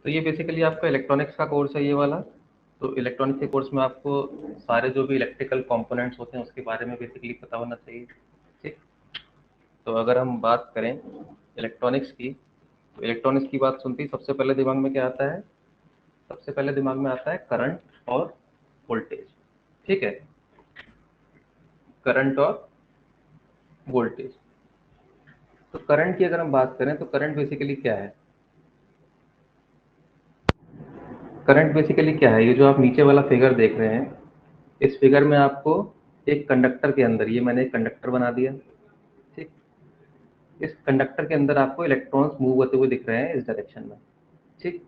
तो ये बेसिकली आपका इलेक्ट्रॉनिक्स का कोर्स है ये वाला। तो इलेक्ट्रॉनिक्स के कोर्स में आपको सारे जो भी इलेक्ट्रिकल कंपोनेंट्स होते हैं उसके बारे में बेसिकली पता होना चाहिए। ठीक। तो अगर हम बात करें इलेक्ट्रॉनिक्स की, तो इलेक्ट्रॉनिक्स की बात सुनते ही सबसे पहले दिमाग में क्या आता है? सबसे पहले दिमाग में आता है करंट और वोल्टेज। ठीक है, करंट और वोल्टेज। तो करंट की अगर हम बात करें तो करंट बेसिकली क्या है? करंट बेसिकली क्या है? ये जो आप नीचे वाला फिगर देख रहे हैं, इस फिगर में आपको एक कंडक्टर के अंदर, ये मैंने एक कंडक्टर बना दिया। ठीक। इस कंडक्टर के अंदर आपको इलेक्ट्रॉन्स मूव होते हुए दिख रहे हैं इस डायरेक्शन में। ठीक।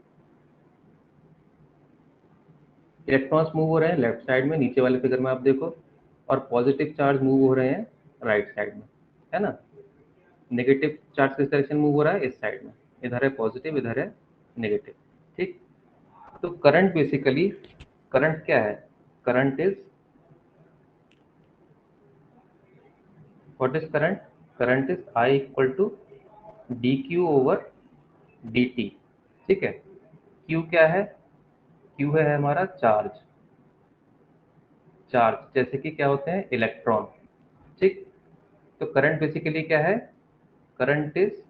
इलेक्ट्रॉन्स मूव हो रहे हैं लेफ्ट साइड में, नीचे वाले फिगर में आप देखो, और पॉजिटिव चार्ज मूव हो रहे हैं राइट साइड में, है ना। नेगेटिव चार्ज किस डायरेक्शन मूव हो रहा है? इस साइड में। इधर है पॉजिटिव, इधर है नेगेटिव। ठीक। तो करंट बेसिकली, करंट क्या है? Current is, what is current? Current is I equal to D Q over D T. ठीक है। क्यू क्या है? क्यू है हमारा चार्ज। चार्ज जैसे कि क्या होते हैं? इलेक्ट्रॉन। ठीक। तो करंट बेसिकली क्या है? Current is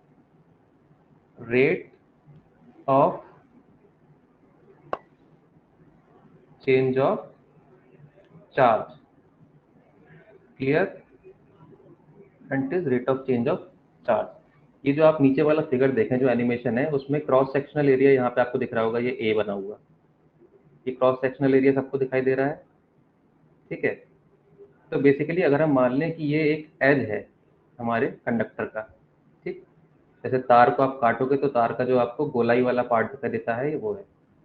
rate of change of charge. Clear? Current is rate of change of charge. ये जो आप नीचे वाला फिगर देखें, जो एनिमेशन है, उसमें क्रॉस सेक्शनल एरिया यहाँ पे आपको दिख रहा होगा, ये ए बना हुआ। ये क्रॉस सेक्शनल एरिया सबको दिखाई दे रहा है। ठीक है। तो बेसिकली अगर हम मान लें कि ये एक एज है हमारे कंडक्टर का। ठीक। जैसे तार को आप काटोगे तो तार का जो आपको गोलाई वाला पार्ट दिखाई देता है, ये वो है।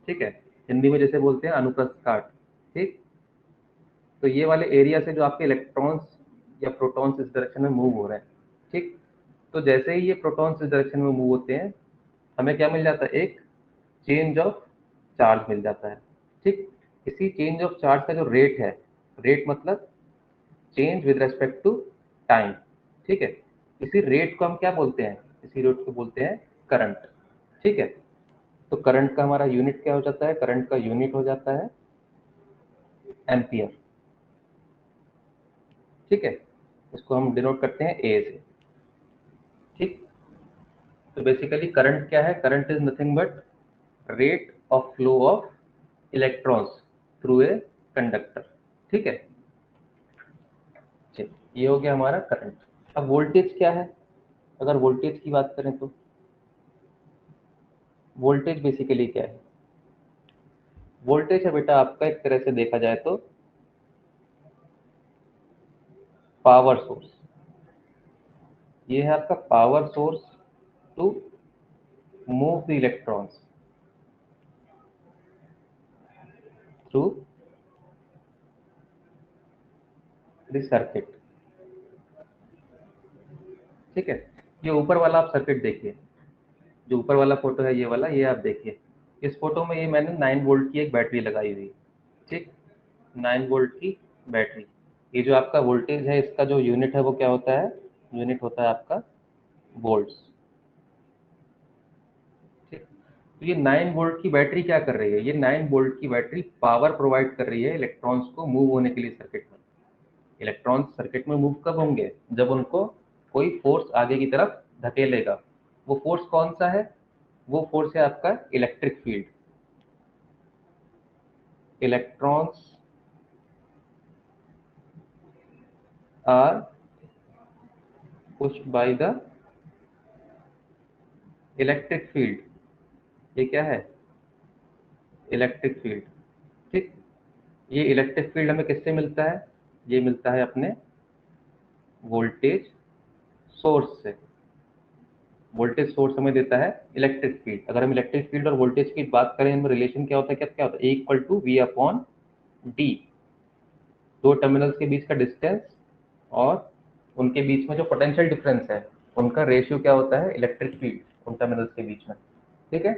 ठीक है। हिंदी में जैसे बोलते हैं अनुप्रस्थ काट। ठीक। तो ये वाले एरिया से जो आपके इलेक्ट्रॉन्स या प्रोटॉन्स इस डायरेक्शन में मूव हो रहे हैं। ठीक। तो जैसे ही ये प्रोटॉन्स इस डायरेक्शन में मूव होते हैं, हमें क्या मिल जाता है? एक चेंज ऑफ चार्ज मिल जाता है। ठीक। इसी चेंज ऑफ चार्ज का जो रेट है, रेट मतलब change with respect to time. ठीक है। इसी रेट को हम क्या बोलते हैं? इसी रेट को बोलते हैं करंट। ठीक है। तो करंट का हमारा यूनिट क्या हो जाता है? करंट का यूनिट हो जाता है एम्पियर। ठीक है। इसको हम डिनोट करते हैं ए से। ठीक। तो बेसिकली करंट क्या है? Current is nothing but rate of flow of electrons through a conductor. ठीक है। चलिए, ये हो गया हमारा करंट। अब वोल्टेज क्या है? अगर वोल्टेज की बात करें तो वोल्टेज बेसिकली क्या है? वोल्टेज है बेटा आपका, एक तरह से देखा जाए तो, पावर सोर्स। ये है आपका power source to move the electrons through the circuit. ठीक है। ये ऊपर वाला आप सर्किट देखिए, जो ऊपर वाला फोटो है ये वाला, ये आप देखिए। इस फोटो में ये मैंने 9 वोल्ट की एक बैटरी लगाई हुई है। ठीक। 9 वोल्ट की बैटरी। ये जो आपका वोल्टेज है, इसका जो यूनिट है वो क्या होता है? यूनिट होता है आपका वोल्ट्स। ठीक। तो ये 9 वोल्ट की बैटरी क्या कर रही है? ये 9 वोल्ट की बैटरी पावर प्रोवाइड कर रही है इलेक्ट्रॉन्स को मूव होने के लिए सर्किट में। इलेक्ट्रॉन्स सर्किट में मूव कब होंगे? जब उनको कोई फोर्स आगे की तरफ धकेलेगा। वो फोर्स कौन सा है? वो फोर्स है आपका electric field. Electrons are pushed by the electric field. ये क्या है? Electric field. ठीक। ये इलेक्ट्रिक फील्ड हमें किससे मिलता है? ये मिलता है अपने वोल्टेज सोर्स से। वोल्टेज सोर्स हमें देता है इलेक्ट्रिक फील्ड। अगर हम इलेक्ट्रिक फील्ड और वोल्टेज की बात करें, इनमें रिलेशन क्या होता है? क्या क्या होता है? A equal to V upon D. दो टर्मिनल्स के बीच का डिस्टेंस और उनके बीच में जो पोटेंशियल डिफरेंस है, उनका रेशियो क्या होता है? इलेक्ट्रिक फील्ड उन टर्मिनल्स के बीच में। ठीक है।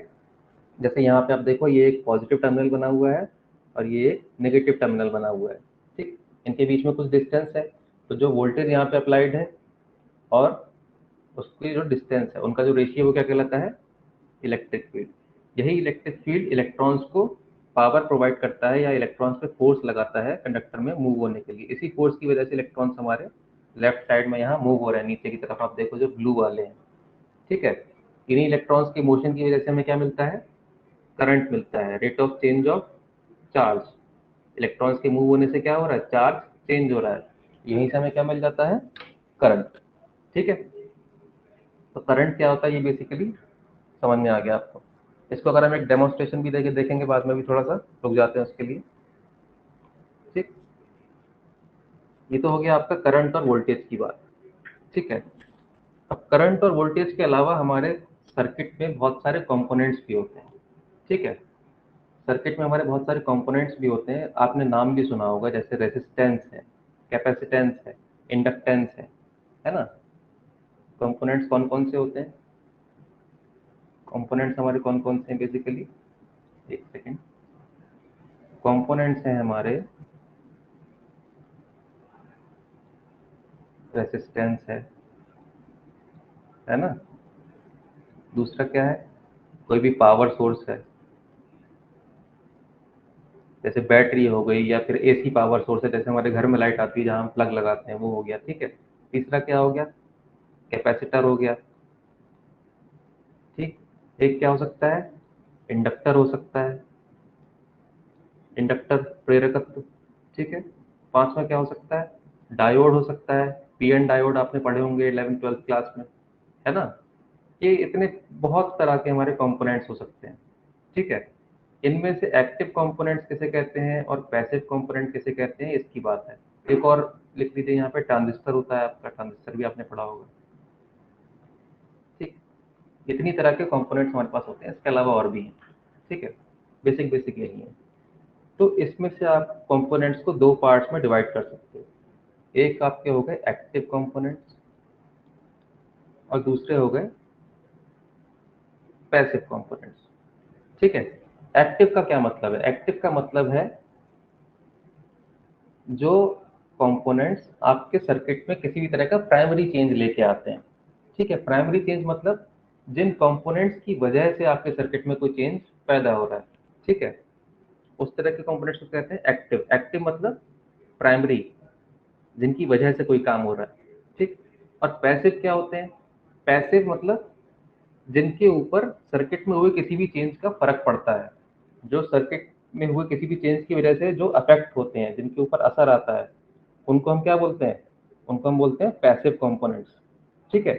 जैसे यहाँ पे आप देखो, ये एक पॉजिटिव टर्मिनल बना हुआ है और ये एक नेगेटिव टर्मिनल बना हुआ है। ठीक। इनके बीच में कुछ डिस्टेंस है, तो जो वोल्टेज यहाँ पे अप्लाइड है और उसकी जो डिस्टेंस है, उनका जो रेशियो वो क्या कहलाता है? Electric field. यही इलेक्ट्रिक फील्ड इलेक्ट्रॉन्स को पावर प्रोवाइड करता है या इलेक्ट्रॉन्स पे फोर्स लगाता है कंडक्टर में मूव होने के लिए। इसी फोर्स की वजह से इलेक्ट्रॉन्स हमारे लेफ्ट साइड में यहाँ मूव हो रहे हैं, नीचे की तरफ आप देखो जो ब्लू वाले हैं, ठीक है। इन्हीं इलेक्ट्रॉन्स की मोशन की वजह से हमें क्या मिलता है, करंट मिलता है, rate of change of charge. Electrons के मूव होने से क्या हो रहा है, चार्ज चेंज हो रहा है, यहीं से हमें क्या मिल जाता है, करंट, ठीक है। तो करंट क्या होता है ये बेसिकली समझ में आ गया आपको। इसको अगर हम एक डेमोन्स्ट्रेशन भी देखेंगे बाद में भी, थोड़ा सा रुक जाते हैं उसके लिए, ठीक। ये तो हो गया आपका करंट और वोल्टेज की बात, ठीक है। अब करंट और वोल्टेज के अलावा हमारे सर्किट में बहुत सारे कंपोनेंट्स भी होते हैं, ठीक है। सर्किट में हमारे बहुत सारे कंपोनेंट्स भी होते हैं, आपने नाम भी सुना होगा, जैसे रेजिस्टेंस है, कैपेसिटेंस है, इंडक्टेंस है ना। कंपोनेंट्स कौन कौन से होते हैं, कंपोनेंट्स हमारे कौन कौन से हैं बेसिकली, एक सेकेंड। कंपोनेंट्स हैं हमारे, रेजिस्टेंस है ना। दूसरा क्या है, कोई भी पावर सोर्स है, जैसे बैटरी हो गई, या फिर एसी पावर सोर्स है, जैसे हमारे घर में लाइट आती है जहाँ हम प्लग लगाते हैं, वो हो गया, ठीक है। तीसरा क्या हो गया, कैपेसिटर हो गया, ठीक। एक क्या हो सकता है, इंडक्टर हो सकता है, इंडक्टर प्रेरकत्व, ठीक है। पांचवा क्या हो सकता है, डायोड हो सकता है, पीएन डायोड आपने पढ़े होंगे 11th 12th क्लास में, है ना। ये इतने बहुत तरह के हमारे कंपोनेंट्स हो सकते हैं, ठीक है। इनमें से एक्टिव कंपोनेंट्स किसे कहते हैं और पैसिव कंपोनेंट किसे कहते हैं, इसकी बात है। एक और लिख लीजिए यहाँ पे, ट्रांजिस्टर होता है आपका, ट्रांजिस्टर भी आपने पढ़ा होगा, ठीक। इतनी तरह के कंपोनेंट्स हमारे पास होते हैं, इसके अलावा और भी हैं, ठीक है। बेसिक बेसिक यही है। तो इसमें से आप कंपोनेंट्स को दो पार्ट्स में डिवाइड कर सकते हो, एक आपके हो गए एक्टिव कंपोनेंट्स और दूसरे हो गए पैसिव कंपोनेंट्स, ठीक है। एक्टिव का क्या मतलब है, एक्टिव का मतलब है जो कंपोनेंट्स आपके सर्किट में किसी भी तरह का प्राइमरी चेंज लेके आते हैं, ठीक है। प्राइमरी चेंज मतलब जिन कंपोनेंट्स की वजह से आपके सर्किट में कोई चेंज पैदा हो रहा है, ठीक है। उस तरह के कंपोनेंट्स को कहते हैं एक्टिव। एक्टिव मतलब प्राइमरी, जिनकी वजह से कोई काम हो रहा है, ठीक। और पैसिव क्या होते हैं, पैसिव मतलब जिनके ऊपर सर्किट में हुए किसी भी चेंज का फर्क पड़ता है, जो सर्किट में हुए किसी भी चेंज की वजह से जो अफेक्ट होते हैं, जिनके ऊपर असर आता है, उनको हम क्या बोलते हैं, उनको हम बोलते हैं पैसिव कंपोनेंट्स, ठीक है।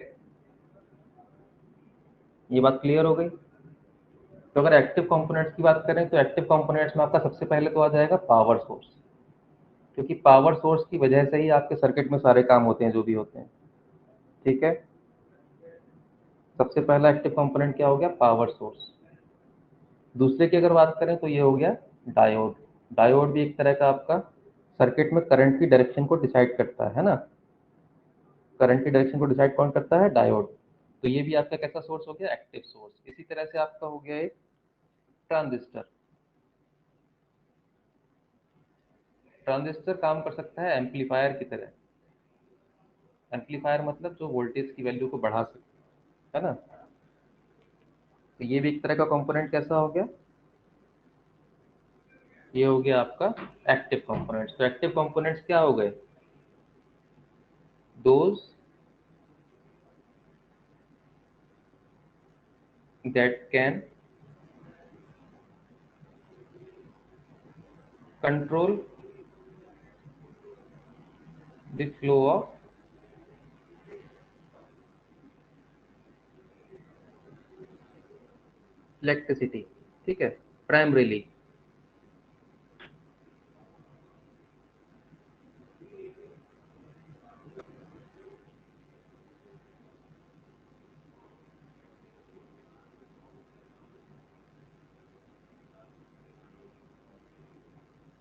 ये बात क्लियर हो गई। तो अगर एक्टिव कंपोनेंट्स की बात करें तो एक्टिव कंपोनेंट्स में आपका सबसे पहले तो आ जाएगा पावर सोर्स, क्योंकि पावर सोर्स की वजह से ही आपके सर्किट में सारे काम होते हैं जो भी होते हैं, ठीक है। सबसे पहला एक्टिव कंपोनेंट क्या हो गया, पावर सोर्स। दूसरे की अगर बात करें तो ये हो गया डायोड। डायोड भी एक तरह का आपका सर्किट में करंट की डायरेक्शन को डिसाइड करता है ना। करंट की डायरेक्शन को डिसाइड कौन करता है, डायोड। तो ये भी आपका कैसा सोर्स हो गया, एक्टिव सोर्स। इसी तरह से आपका हो गया एक ट्रांजिस्टर। ट्रांजिस्टर काम कर सकता है एम्पलीफायर की तरह। एम्पलीफायर मतलब जो वोल्टेज की वैल्यू को बढ़ा सकता है ना। तो ये भी एक तरह का कंपोनेंट कैसा हो गया, ये हो गया आपका एक्टिव कंपोनेंट्स। तो एक्टिव कंपोनेंट्स क्या हो गए, those that can control the flow of electricity, ठीक है, प्राइमरीली।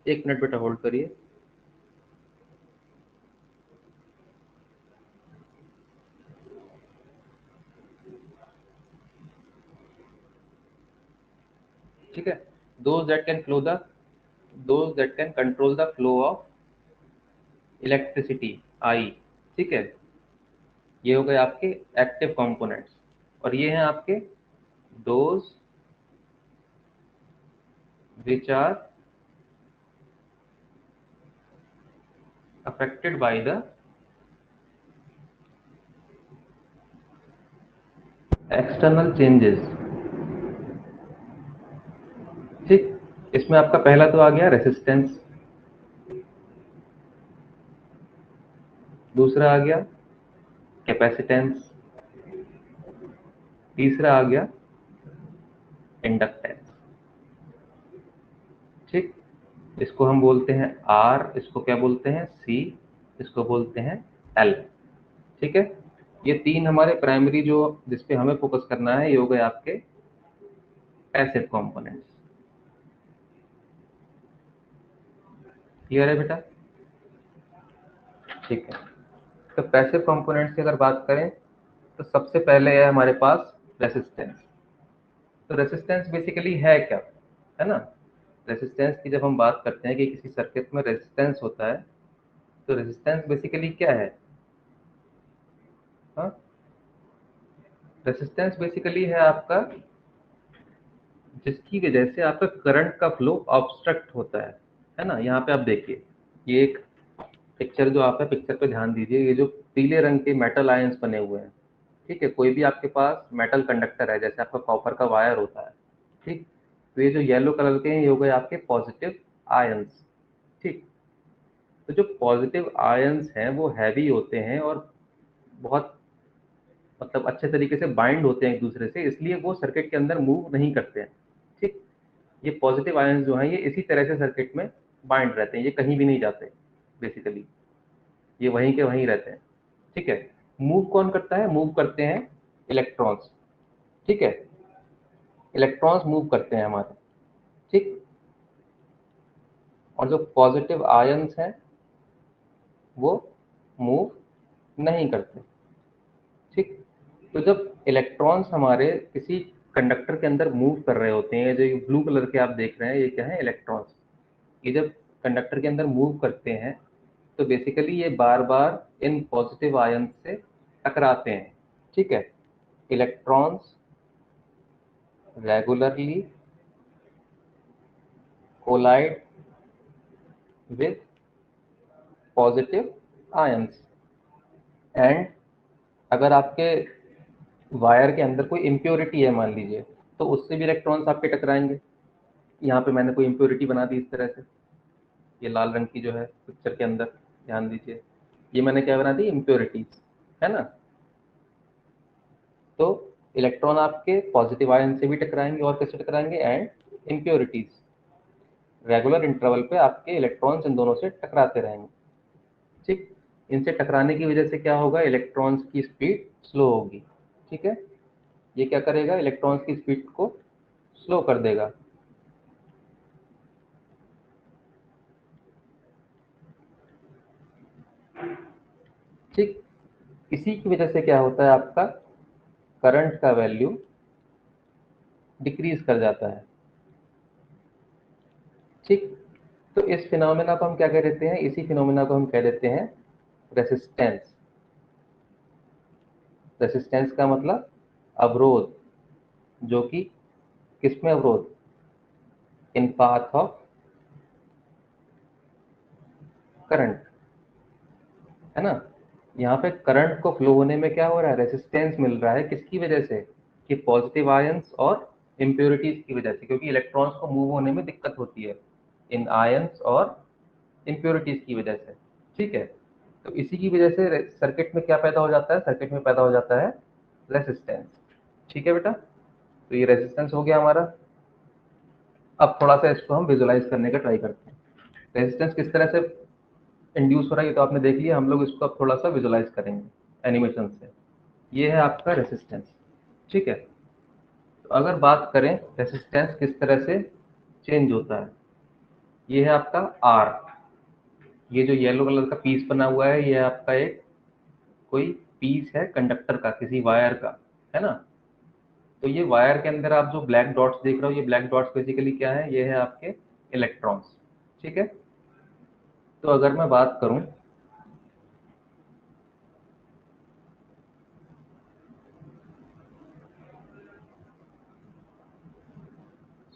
एक मिनट बेटा होल्ड करिए। ठीक है, those that can flow the, those that can control the flow of electricity, I, ठीक है। ये हो गए आपके एक्टिव कंपोनेंट्स। और ये हैं आपके those which are affected by the external changes। ठीक, इसमें आपका पहला तो आ गया रेसिस्टेंस, दूसरा आ गया कैपेसिटेंस, तीसरा आ गया इंडक्टेंस। ठीक, इसको हम बोलते हैं आर, इसको क्या बोलते हैं सी, इसको बोलते हैं एल। ठीक है, ये तीन हमारे प्राइमरी जो जिस पे हमें फोकस करना है ये हो गए आपके पैसिव कंपोनेंट्स। क्लियर है बेटा? ठीक है, तो पैसिव कंपोनेंट्स की अगर बात करें तो सबसे पहले है हमारे पास रेसिस्टेंस। तो रेसिस्टेंस बेसिकली है क्या, है ना? रेसिस्टेंस की जब हम बात करते हैं कि किसी सर्किट में रेसिस्टेंस होता है, तो रेसिस्टेंस बेसिकली क्या है? हाँ, रेसिस्टेंस बेसिकली है आपका जिसकी वजह से आपका करंट का फ्लो ऑब्स्ट्रक्ट होता है ना? यहाँ पे आप देखिए, ये एक पिक्चर जो आप है, पिक्चर पे ध्यान दीजिए, ये जो पीले रंग के मेटल आयंस बने हुए हैं, ठीक है, कोई भी आपके पास मेटल कंडक्टर है जैसे आपका कॉपर का वायर होता है, ठीक, तो ये जो येलो कलर के हैं ये हो गए आपके पॉजिटिव आयंस। ठीक, तो जो पॉजिटिव आयंस हैं वो हैवी होते हैं और बहुत मतलब अच्छे तरीके से बाइंड होते हैं एक दूसरे से, इसलिए वो सर्किट के अंदर मूव नहीं करते हैं। ठीक, ये पॉजिटिव आयंस जो हैं ये इसी तरह से सर्किट में बाइंड रहते हैं, ये कहीं भी नहीं जाते बेसिकली, ये वहीं के वहीं रहते हैं। ठीक है, मूव कौन करता है? मूव करते हैं इलेक्ट्रॉन्स। ठीक है, इलेक्ट्रॉन्स मूव करते हैं हमारे। ठीक, और जो पॉजिटिव आयंस हैं वो मूव नहीं करते। ठीक, तो जब इलेक्ट्रॉन्स हमारे किसी कंडक्टर के अंदर मूव कर रहे होते हैं, जो ये ब्लू कलर के आप देख रहे हैं ये क्या है? इलेक्ट्रॉन्स। ये जब कंडक्टर के अंदर मूव करते हैं तो बेसिकली ये बार बार इन पॉजिटिव आयन से टकराते हैं। ठीक है, electrons regularly collide with positive ions, and अगर आपके वायर के अंदर कोई इम्प्योरिटी है मान लीजिए, तो उससे भी इलेक्ट्रॉन्स आपके टकराएंगे। यहाँ पे मैंने कोई इम्प्योरिटी बना दी इस तरह से, ये लाल रंग की जो है पिक्चर के अंदर, ध्यान दीजिए, ये मैंने क्या बना दी? इम्प्योरिटीज, है ना? तो इलेक्ट्रॉन आपके पॉजिटिव आयन से भी टकराएंगे और किससे टकराएंगे? And impurities. रेगुलर इंटरवल पे आपके इलेक्ट्रॉन्स इन दोनों से टकराते रहेंगे। ठीक, इनसे टकराने की वजह से क्या होगा? इलेक्ट्रॉन्स की स्पीड स्लो होगी। ठीक है, ये क्या करेगा? इलेक्ट्रॉन्स की स्पीड को स्लो कर देगा। ठीक, इसी की वजह से क्या होता है? आपका करंट का वैल्यू डिक्रीज कर जाता है। ठीक, तो इस फिनोमेना को हम क्या कह देते हैं? इसी फिनोमेना को हम कह देते हैं रेसिस्टेंस। रेसिस्टेंस का मतलब अवरोध, जो कि किसमें अवरोध? इन पाथ ऑफ करंट, है ना? यहाँ पे करंट को फ्लो होने में क्या हो रहा है? रेसिस्टेंस मिल रहा है, किसकी वजह से? कि पॉजिटिव आयंस और इम्प्योरिटीज की वजह से, क्योंकि इलेक्ट्रॉन्स को मूव होने में दिक्कत होती है इन आयंस और इम्प्योरिटीज की वजह से। ठीक है, तो इसी की वजह से सर्किट में क्या पैदा हो जाता है? सर्किट में पैदा हो जाता है रेसिस्टेंस। ठीक है बेटा, तो ये रेसिस्टेंस हो गया हमारा। अब थोड़ा सा इसको हम विजुलाइज करने का ट्राई करते हैं, रेजिस्टेंस किस तरह से इंड्यूस हो रहा है ये तो आपने देख लिया, हम लोग इसको अब थोड़ा सा विजुलाइज करेंगे एनिमेशन से। ये है आपका रेसिस्टेंस। ठीक है, तो अगर बात करें रेसिस्टेंस किस तरह से चेंज होता है, ये है आपका आर। ये जो येलो कलर का पीस बना हुआ है ये आपका एक कोई पीस है कंडक्टर का, किसी वायर का, है ना? तो ये वायर के अंदर आप जो ब्लैक डॉट्स देख रहे हो, ये ब्लैक डॉट्स बेसिकली क्या है? ये है आपके इलेक्ट्रॉन्स। ठीक है, तो अगर मैं बात करूं,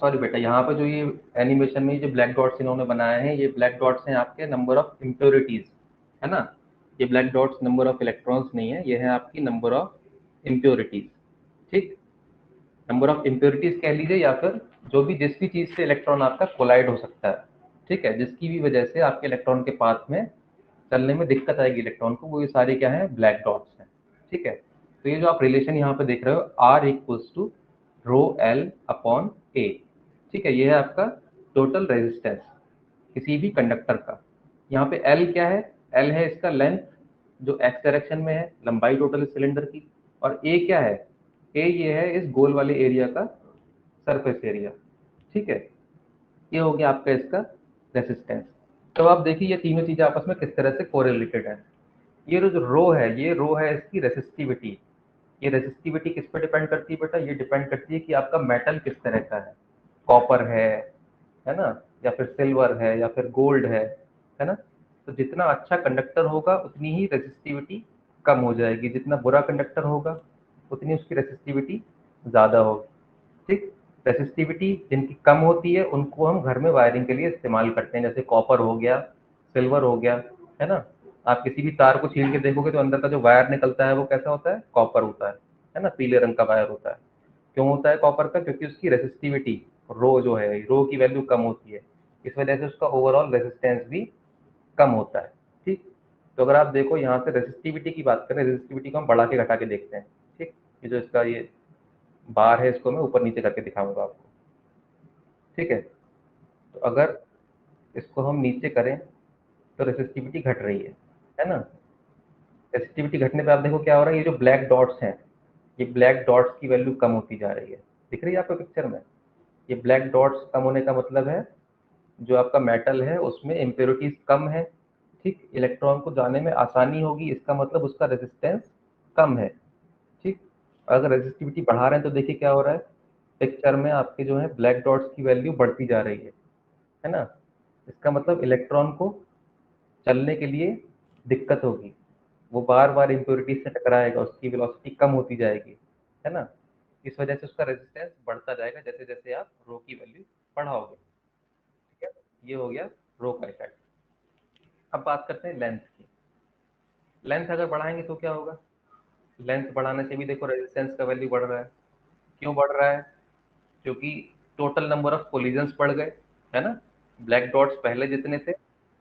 सॉरी बेटा, यहाँ पे जो ये एनिमेशन में जो ब्लैक डॉट्स इन्होंने बनाए हैं, ये ब्लैक डॉट्स हैं आपके नंबर ऑफ इम्प्योरिटीज, है ना। ये black dots number of electrons नहीं है, ये है आपकी नंबर ऑफ इम्प्योरिटीज। ठीक, नंबर ऑफ इम्प्योरिटीज कह लीजिए, या फिर जो भी जिस भी चीज से इलेक्ट्रॉन आपका कोलाइड हो सकता है, ठीक है, जिसकी भी वजह से आपके इलेक्ट्रॉन के पाथ में चलने में दिक्कत आएगी इलेक्ट्रॉन को, वो ये सारे क्या है, ब्लैक डॉट्स हैं। ठीक है, तो ये जो आप रिलेशन यहाँ पे देख रहे हो, R equals to rho L upon A, ठीक है, ये है आपका टोटल रेजिस्टेंस किसी भी कंडक्टर का। यहाँ पे एल क्या है, एल है इसका लेंथ जो एक्स डायरेक्शन में है, लंबाई टोटल सिलेंडर की। और ए क्या है, ए ये है इस गोल वाले एरिया का सरफेस एरिया। ठीक है, ये हो गया आपका इसका रेसिस्टेंस। तो आप देखिए ये तीनों चीजें आपस में किस तरह से कोरिलेटेड है। ये जो रो है, ये रो है इसकी रेसिस्टिविटी। ये रेसिस्टिविटी किस पर डिपेंड करती है बेटा, ये डिपेंड करती है कि आपका मेटल किस तरह का है, कॉपर है ना, या फिर सिल्वर है, या फिर गोल्ड है ना। तो जितना अच्छा कंडक्टर होगा उतनी ही रेसिस्टिविटी कम हो जाएगी, जितना बुरा कंडक्टर होगा उतनी उसकी रेसिस्टिविटी ज़्यादा होगी। ठीक, रेसिस्टिविटी जिनकी कम होती है उनको हम घर में वायरिंग के लिए इस्तेमाल करते हैं, जैसे कॉपर हो गया, सिल्वर हो गया, है ना। आप किसी भी तार को छील के देखोगे तो अंदर का जो वायर निकलता है वो कैसा होता है, कॉपर होता है ना, पीले रंग का वायर होता है। क्यों होता है कॉपर का, क्योंकि उसकी रेसिस्टिविटी रो जो है, रो की वैल्यू कम होती है, इस वजह से उसका ओवरऑल रेसिस्टेंस भी कम होता है। ठीक, तो अगर आप देखो यहाँ से रेसिस्टिविटी की बात करें, रेसिस्टिविटी को हम बढ़ा के घटा के देखते हैं। ठीक, ये जो इसका ये बार है इसको मैं ऊपर नीचे करके दिखाऊंगा आपको। ठीक है, तो अगर इसको हम नीचे करें तो रेसिस्टिविटी घट रही है ना। रेसिस्टिविटी घटने पे आप देखो क्या हो रहा है, ये जो ब्लैक डॉट्स हैं, ये ब्लैक डॉट्स की वैल्यू कम होती जा रही है। दिख रही है आपको पिक्चर में, ये ब्लैक डॉट्स कम होने का मतलब है जो आपका मेटल है उसमें इम्प्योरिटीज कम है। ठीक, इलेक्ट्रॉन को जाने में आसानी होगी, इसका मतलब उसका रेजिस्टेंस कम है। ठीक, अगर रेजिस्टिविटी बढ़ा रहे हैं तो देखिए क्या हो रहा है, पिक्चर में आपके जो है ब्लैक डॉट्स की वैल्यू बढ़ती जा रही है ना। इसका मतलब इलेक्ट्रॉन को चलने के लिए दिक्कत होगी, वो बार बार इम्प्योरिटीज से टकराएगा, उसकी वेलोसिटी कम होती जाएगी, है ना। इस वजह से उसका रेजिस्टेंस बढ़ता जाएगा जैसे जैसे आप रो की वैल्यू बढ़ाओगे। ठीक है, ये हो गया रो का इफेक्ट। अब बात करते हैं लेंथ की। लेंथ अगर बढ़ाएंगे तो क्या होगा, लेंथ बढ़ाने से भी देखो रेजिस्टेंस का वैल्यू बढ़ रहा है। क्यों बढ़ रहा है, क्योंकि टोटल नंबर ऑफ कोलिजन्स बढ़ गए, है ना। ब्लैक डॉट्स पहले जितने थे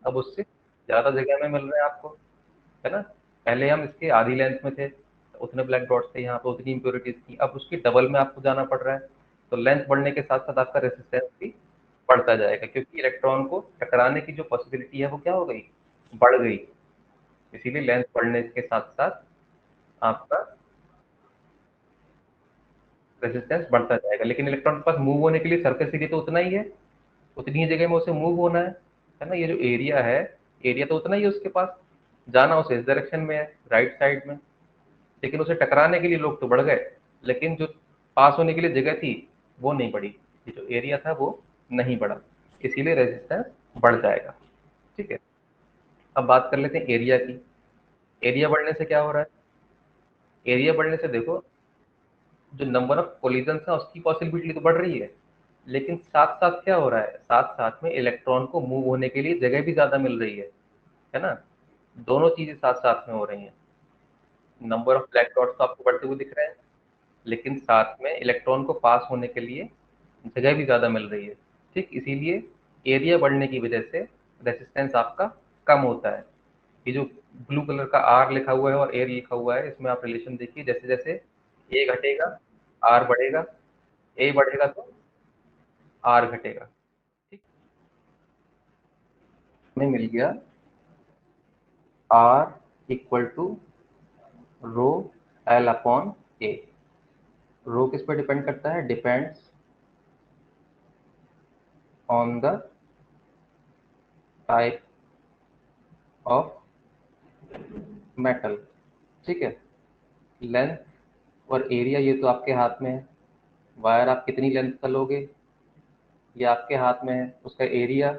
अब उससे ज़्यादा जगह में मिल रहे हैं आपको, है ना। पहले हम इसके आधी लेंथ में थे तो उतने ब्लैक डॉट्स थे यहाँ पे, उतनी इम्प्योरिटीज थी, अब उसकी डबल में आपको जाना पड़ रहा है। तो लेंथ बढ़ने के साथ साथ आपका रेसिस्टेंस भी बढ़ता जाएगा, क्योंकि इलेक्ट्रॉन को टकराने की जो पॉसिबिलिटी है वो क्या हो गई, बढ़ गई। इसीलिए लेंथ बढ़ने के साथ साथ आपका रेजिस्टेंस बढ़ता जाएगा। लेकिन इलेक्ट्रॉन के पास मूव होने के लिए सरफेस एरिया तो उतना ही है, उतनी ही जगह में उसे मूव होना है ना। ये जो एरिया है, एरिया तो उतना ही है उसके पास, जाना उसे इस डायरेक्शन में है, राइट साइड में। लेकिन उसे टकराने के लिए लोग तो बढ़ गए, लेकिन जो पास होने के लिए जगह थी वो नहीं बढ़ी, ये जो एरिया था वो नहीं बढ़ा, इसीलिए रेजिस्टेंस बढ़ जाएगा। ठीक है, अब बात कर लेते हैं एरिया की। एरिया बढ़ने से क्या हो रहा है, एरिया बढ़ने से देखो जो नंबर ऑफ कोलिजन है उसकी पॉसिबिलिटी तो बढ़ रही है, लेकिन साथ साथ क्या हो रहा है, साथ साथ में इलेक्ट्रॉन को मूव होने के लिए जगह भी ज्यादा मिल रही है ना। दोनों चीजें साथ साथ में हो रही हैं, नंबर ऑफ ब्लैक डॉट्स तो आपको बढ़ते हुए दिख रहे हैं, लेकिन साथ में इलेक्ट्रॉन को पास होने के लिए जगह भी ज़्यादा मिल रही है। ठीक, इसीलिए एरिया बढ़ने की वजह से रेसिस्टेंस आपका कम होता है। ये जो ब्लू कलर का आर लिखा हुआ है और एयर लिखा हुआ है, इसमें आप रिलेशन देखिए, जैसे जैसे ए घटेगा आर बढ़ेगा, ए बढ़ेगा तो आर घटेगा। ठीक, हमें मिल गया R equal to rho L upon A. Rho किस पर डिपेंड करता है, depends on the type of metal. ठीक है, लेंथ और एरिया ये तो आपके हाथ में है, वायर आप कितनी लेंथ का लोगे ये आपके हाथ में है। उसका एरिया,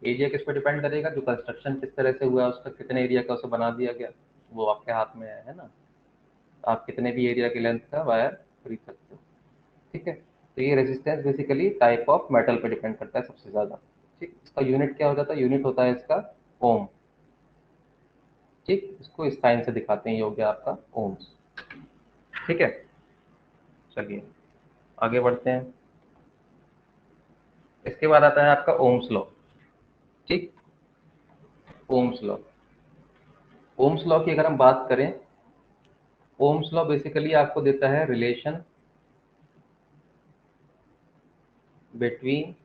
एरिया किस पर डिपेंड करेगा, जो कंस्ट्रक्शन किस तरह से हुआ है उसका, कितने एरिया का उसे बना दिया गया, वो आपके हाथ में है ना। आप कितने भी एरिया की लेंथ का वायर खरीद सकते हो। ठीक है, तो ये resistance basically type of metal पे डिपेंड करता है सबसे ज़्यादा। ठीक, इसका यूनिट क्या हो जाता है? यूनिट होता है इसका ओम। ठीक, इसको इस साइन से दिखाते हैं, ये हो गया आपका ओम्स। ठीक है, चलिए आगे बढ़ते हैं। इसके बाद आता है आपका ओम्स लॉ। ठीक, ओम्स लॉ। ओम्स लॉ की अगर हम बात करें, ओम्स लॉ बेसिकली आपको देता है relation between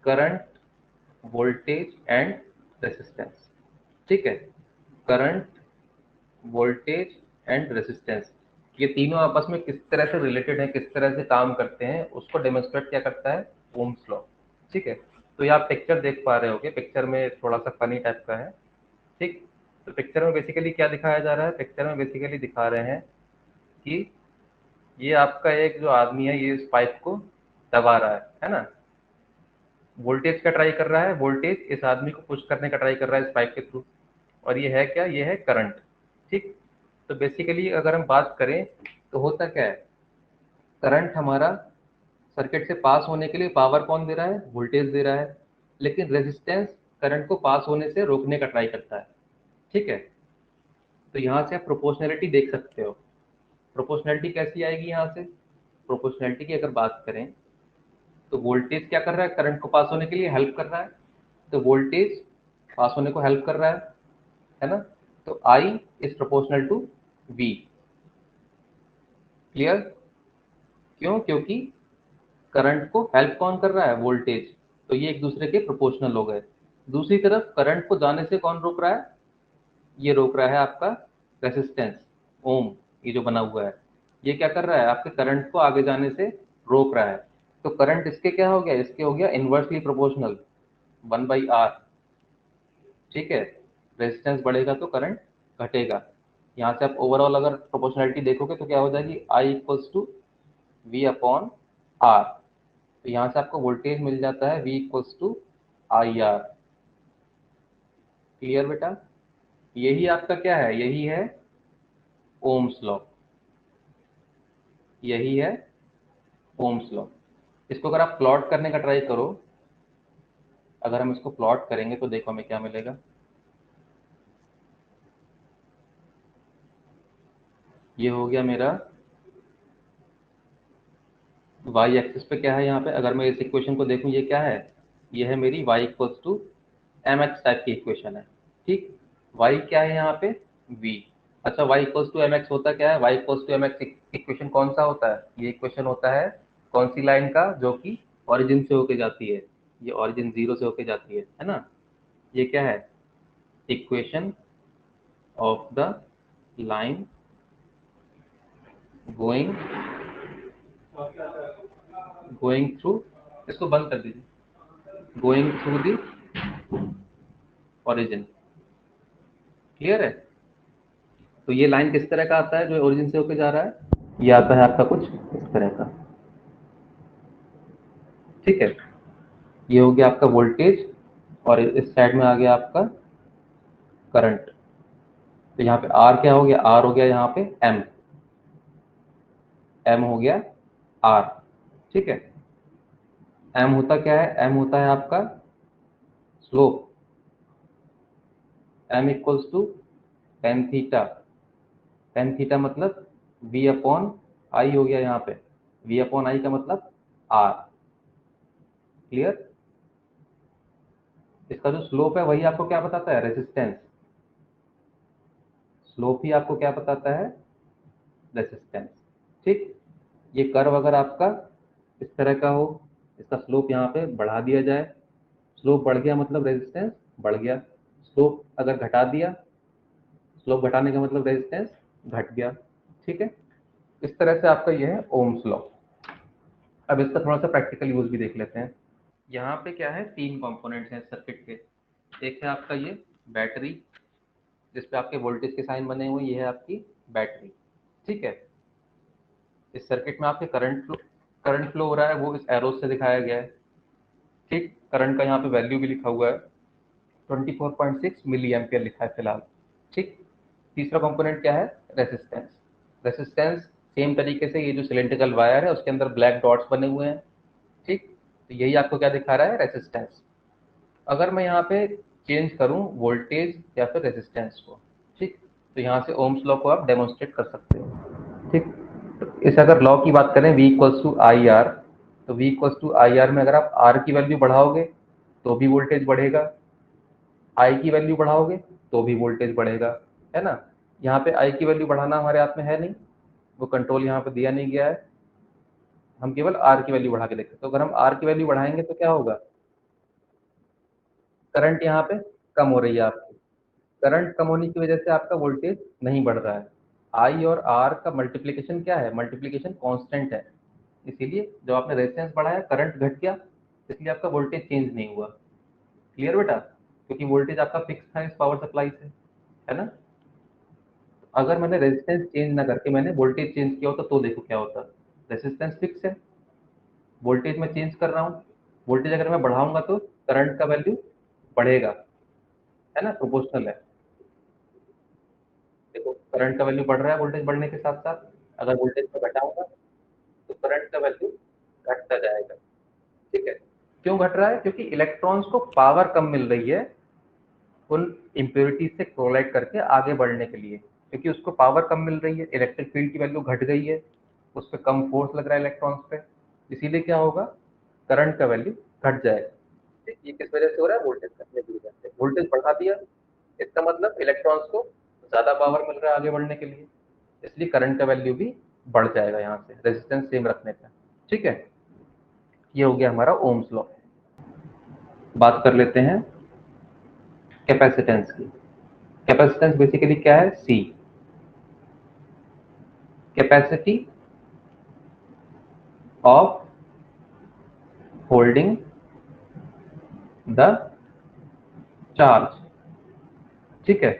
current, voltage and resistance. ठीक है, करंट, वोल्टेज एंड रेसिस्टेंस, ये तीनों आपस में किस तरह से रिलेटेड हैं, किस तरह से काम करते हैं, उसको डेमोन्स्ट्रेट क्या करता है? Ohm's law. ठीक है, तो ये आप पिक्चर देख पा रहे होगे, पिक्चर में थोड़ा सा फनी टाइप का है। ठीक, तो पिक्चर में बेसिकली क्या दिखाया जा रहा है? पिक्चर में बेसिकली दिखा रहे हैं कि ये आपका एक जो आदमी है, ये इस पाइप को दबा रहा है ना। वोल्टेज का ट्राई कर रहा है, वोल्टेज इस आदमी को पुश करने का ट्राई कर रहा है इस पाइप के थ्रू, और ये है क्या? ये है करंट। ठीक, तो बेसिकली अगर हम बात करें तो होता क्या है? करंट हमारा सर्किट से पास होने के लिए पावर कौन दे रहा है? वोल्टेज दे रहा है, लेकिन रेजिस्टेंस करंट को पास होने से रोकने का ट्राई करता है। ठीक है, तो यहाँ से आप प्रोपोर्शनैलिटी देख सकते हो। प्रोपोर्शनैलिटी कैसी आएगी यहाँ से? प्रोपोर्शनैलिटी की अगर बात करें तो वोल्टेज क्या कर रहा है? करंट को पास होने के लिए हेल्प कर रहा है, तो वोल्टेज पास होने को हेल्प कर रहा है ना। तो I is proportional to V। Clear? क्यों? क्योंकि करंट को हेल्प कौन कर रहा है? वोल्टेज। तो ये एक दूसरे के प्रोपोर्शनल हो गए। दूसरी तरफ करंट को जाने से कौन रोक रहा है? ये रोक रहा है आपका रेसिस्टेंस, ओम, ये जो बना हुआ है, ये क्या कर रहा है? आपके करंट को आगे जाने से रोक रहा है। तो करंट इसके क्या हो गया? इसके हो गया इन्वर्सली प्रोपोर्शनल, 1/R। ठीक है, रेजिस्टेंस बढ़ेगा तो करंट घटेगा। यहाँ से आप ओवरऑल अगर प्रोपोर्शनैलिटी देखोगे तो क्या हो जाएगी? I equals to V/R। तो यहाँ से आपको वोल्टेज मिल जाता है V equals to IR। Clear बेटा? यही आपका क्या है? यही है ओम्स लॉ। यही है ओम्स लॉ। इसको अगर आप प्लॉट करने का ट्राई करो, अगर हम इसको प्लॉट करेंगे तो देखो हमें क्या मिलेगा। ये हो गया मेरा y एक्सिस पे क्या है यहाँ पे? अगर मैं इस इक्वेशन को देखूं, ये क्या है? ये है मेरी y equals to mx type की इक्वेशन है। ठीक, y क्या है यहाँ पे? v। अच्छा, y इक्वल्स टू mx होता क्या है? y equals to mx equation कौन सा होता है? ये इक्वेशन होता है कौन सी लाइन का? जो कि ओरिजिन से होके जाती है, ये ओरिजिन 0 से होके जाती है ना। ये क्या है? Equation of the line going going through, इसको बंद कर दीजिए, going through the origin. Clear है? तो ये लाइन किस तरह का आता है जो ओरिजिन से होकर जा रहा है? ये आता है आपका कुछ इस तरह का। ठीक है, ये हो गया आपका वोल्टेज, और इस साइड में आ गया आपका करंट। तो यहाँ पे R क्या हो गया? R हो गया यहाँ पे M। M हो गया R। ठीक है, M होता क्या है? M होता है आपका slope. M equals to tan theta. Tan theta मतलब V/I हो गया यहाँ पे। V/I का मतलब R। क्लियर? इसका जो स्लोप है वही आपको क्या बताता है? रेजिस्टेंस। स्लोप ही आपको क्या बताता है? रेजिस्टेंस। ठीक, ये कर्व अगर आपका इस तरह का हो, इसका स्लोप यहाँ पे बढ़ा दिया जाए, स्लोप बढ़ गया मतलब रेजिस्टेंस बढ़ गया। स्लोप अगर घटा दिया, स्लोप घटाने का मतलब रेजिस्टेंस घट गया। ठीक है, इस तरह से आपका ये है ओम्स लॉ। अब इसका थोड़ा सा प्रैक्टिकल यूज भी देख लेते हैं। यहाँ पे क्या है? तीन कंपोनेंट्स हैं सर्किट के। एक है आपका ये बैटरी, जिसपे आपके वोल्टेज के साइन बने हुए, ये है आपकी बैटरी। ठीक है, इस सर्किट में आपके करंट फ्लो हो रहा है, वो इस एरो से दिखाया गया है। ठीक, करंट का यहाँ पे वैल्यू भी लिखा हुआ है, 24.6 मिली एम्पियर लिखा है फिलहाल। ठीक, तीसरा कंपोनेंट क्या है? रेसिस्टेंस। रेसिस्टेंस सेम तरीके से ये जो सिलेंड्रिकल वायर है उसके अंदर ब्लैक डॉट्स बने हुए हैं, ठीक। तो यही आपको क्या दिखा रहा है, रेजिस्टेंस। अगर मैं यहाँ पे चेंज करूँ वोल्टेज या फिर रेजिस्टेंस को, ठीक, तो यहाँ से ओम्स लॉ को आप डेमोन्स्ट्रेट कर सकते हो, ठीक। तो इस अगर लॉ की बात करें, V equals to I R, तो V equals to I R में अगर आप R की वैल्यू बढ़ाओगे तो भी वोल्टेज बढ़ेगा, I की वैल्यू बढ़ाओगे तो भी वोल्टेज बढ़ेगा, है ना। यहाँ पे I की वैल्यू बढ़ाना हमारे हाथ में है नहीं, वो कंट्रोल यहाँ पे दिया नहीं गया है, हम केवल R की वैल्यू बढ़ा के देखते हैं। तो अगर हम R की वैल्यू बढ़ाएंगे तो क्या होगा, करंट यहाँ पे कम हो रही है आपकी, करंट कम होने की वजह से आपका वोल्टेज नहीं बढ़ रहा है। आई और आर का मल्टीप्लीकेशन क्या है, मल्टीप्लीकेशन कांस्टेंट है, इसीलिए जब आपने रेजिस्टेंस बढ़ाया करंट घट गया, इसलिए आपका वोल्टेज चेंज नहीं हुआ। क्लियर बेटा, क्योंकि वोल्टेज आपका फिक्स था इस पावर सप्लाई से, है ना। अगर मैंने रेजिस्टेंस चेंज ना करके मैंने वोल्टेज चेंज किया होता तो देखो क्या होता, रेजिस्टेंस फिक्स है, वोल्टेज में चेंज कर रहा हूँ, वोल्टेज अगर मैं बढ़ाऊंगा तो करंट का वैल्यू बढ़ेगा, है ना, प्रोपोर्शनल है। देखो करंट का वैल्यू बढ़ रहा है वोल्टेज बढ़ने के साथ साथ, अगर वोल्टेज में घटाऊंगा तो करंट का वैल्यू घटता जाएगा, ठीक है। क्यों घट रहा है, क्योंकि इलेक्ट्रॉन्स को पावर कम मिल रही है उन इम्प्योरिटीज से कोलाइड करके आगे बढ़ने के लिए, क्योंकि उसको पावर कम मिल रही है, इलेक्ट्रिक फील्ड की वैल्यू घट गई है, उस पर कम फोर्स लग रहा है इलेक्ट्रॉन्स पे, इसीलिए क्या होगा, करंट का वैल्यू घट जाएगा, ठीक। ये किस वजह से हो रहा है, वोल्टेज घटने की वजह से। वोल्टेज बढ़ा दिया, इसका मतलब इलेक्ट्रॉन्स को ज्यादा पावर मिल रहा है आगे बढ़ने के लिए, इसलिए करंट का वैल्यू भी बढ़ जाएगा यहाँ से रेजिस्टेंस सेम रखने पे, ठीक है। ये हो गया हमारा ओम्स लॉ। बात कर लेते हैं कैपेसिटेंस की। कैपेसिटेंस बेसिकली क्या है, see, capacity of holding the charge, ठीक है।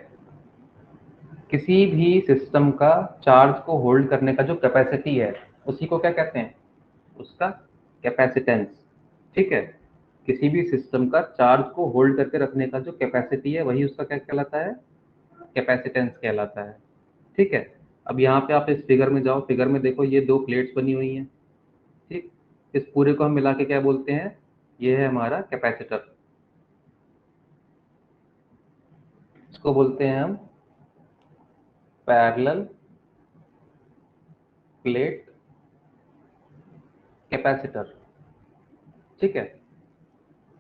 किसी भी सिस्टम का चार्ज को होल्ड करने का जो कैपेसिटी है उसी को क्या कहते हैं, उसका कैपेसिटेंस, ठीक है। किसी भी सिस्टम का चार्ज को होल्ड करके रखने का जो कैपेसिटी है वही उसका क्या कहलाता है, कैपेसिटेंस कहलाता है, ठीक है। अब यहाँ पे आप इस फिगर में जाओ, फिगर में देखो ये दो प्लेट्स बनी हुई हैं, ठीक। इस पूरे को हम मिला के क्या बोलते हैं, ये है हमारा कैपेसिटर, इसको बोलते हैं हम पैरेलल प्लेट कैपेसिटर, ठीक है।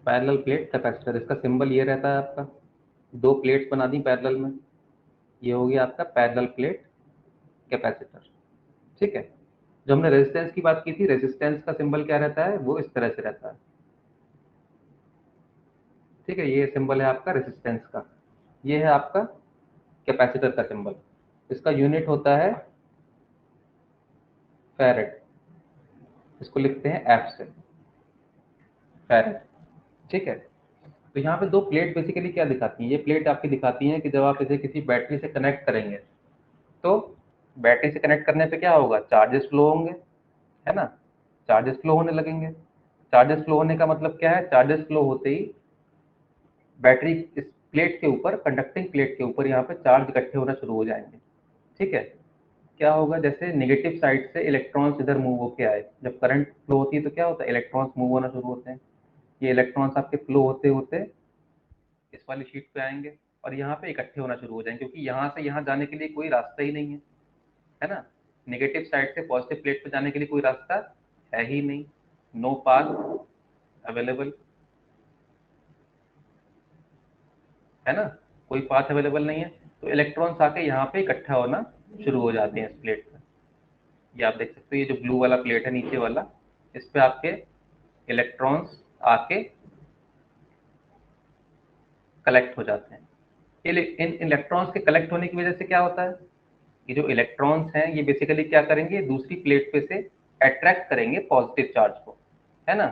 पैरेलल प्लेट कैपेसिटर, इसका सिंबल ये रहता है आपका, दो प्लेट्स बना दी पैरेलल में, ये हो गया आपका पैरेलल प्लेट कैपेसिटर, ठीक है। जो हमने रेजिस्टेंस की बात की थी, रेजिस्टेंस का सिंबल क्या रहता है, वो इस तरह से रहता है, ठीक है। ये सिंबल है आपका रेजिस्टेंस का, ये है आपका कैपेसिटर का सिंबल, इसका यूनिट होता है फैरेड, इसको लिखते हैं एफ से, फैरेड, ठीक है। तो यहाँ पे दो प्लेट बेसिकली क्या दिखाती हैं, ये प्लेट आपकी दिखाती हैं कि जब आप इसे किसी बैटरी से कनेक्ट करेंगे तो बैटरी से कनेक्ट करने पे क्या होगा, चार्जेस फ्लो होंगे, है ना, चार्जेस फ्लो होने लगेंगे। चार्जेस फ्लो होने का मतलब क्या है, चार्जेस फ्लो होते ही बैटरी इस प्लेट के ऊपर, कंडक्टिंग प्लेट के ऊपर यहाँ पे चार्ज इकट्ठे होना शुरू हो जाएंगे, ठीक है। क्या होगा, जैसे नेगेटिव साइड से इलेक्ट्रॉन्स इधर मूव होके आए, जब करंट फ्लो होती है तो क्या होता है, इलेक्ट्रॉन्स मूव होना शुरू होते हैं, ये इलेक्ट्रॉन्स आपके फ्लो होते होते इस वाली शीट पे आएंगे और यहाँ पे इकट्ठे होना शुरू हो जाएंगे, क्योंकि यहाँ से यहाँ जाने के लिए कोई रास्ता ही नहीं है ना, नेगेटिव साइड से पॉजिटिव प्लेट पे जाने के लिए कोई रास्ता है ही नहीं, नो पाथ अवेलेबल, है ना, कोई पाथ अवेलेबल नहीं है, तो इलेक्ट्रॉन्स आके यहाँ पे इकट्ठा होना शुरू हो जाते हैं इस प्लेट पे। ये आप देख सकते हो, ये जो ब्लू वाला प्लेट है नीचे वाला, इस पे आपके इलेक्ट्रॉन्स आके कलेक्ट हो जाते हैं। इन इलेक्ट्रॉन्स के कलेक्ट होने की वजह से क्या होता है, ये जो इलेक्ट्रॉन्स हैं ये बेसिकली क्या करेंगे, दूसरी प्लेट पे से अट्रैक्ट करेंगे पॉजिटिव चार्ज को, है ना,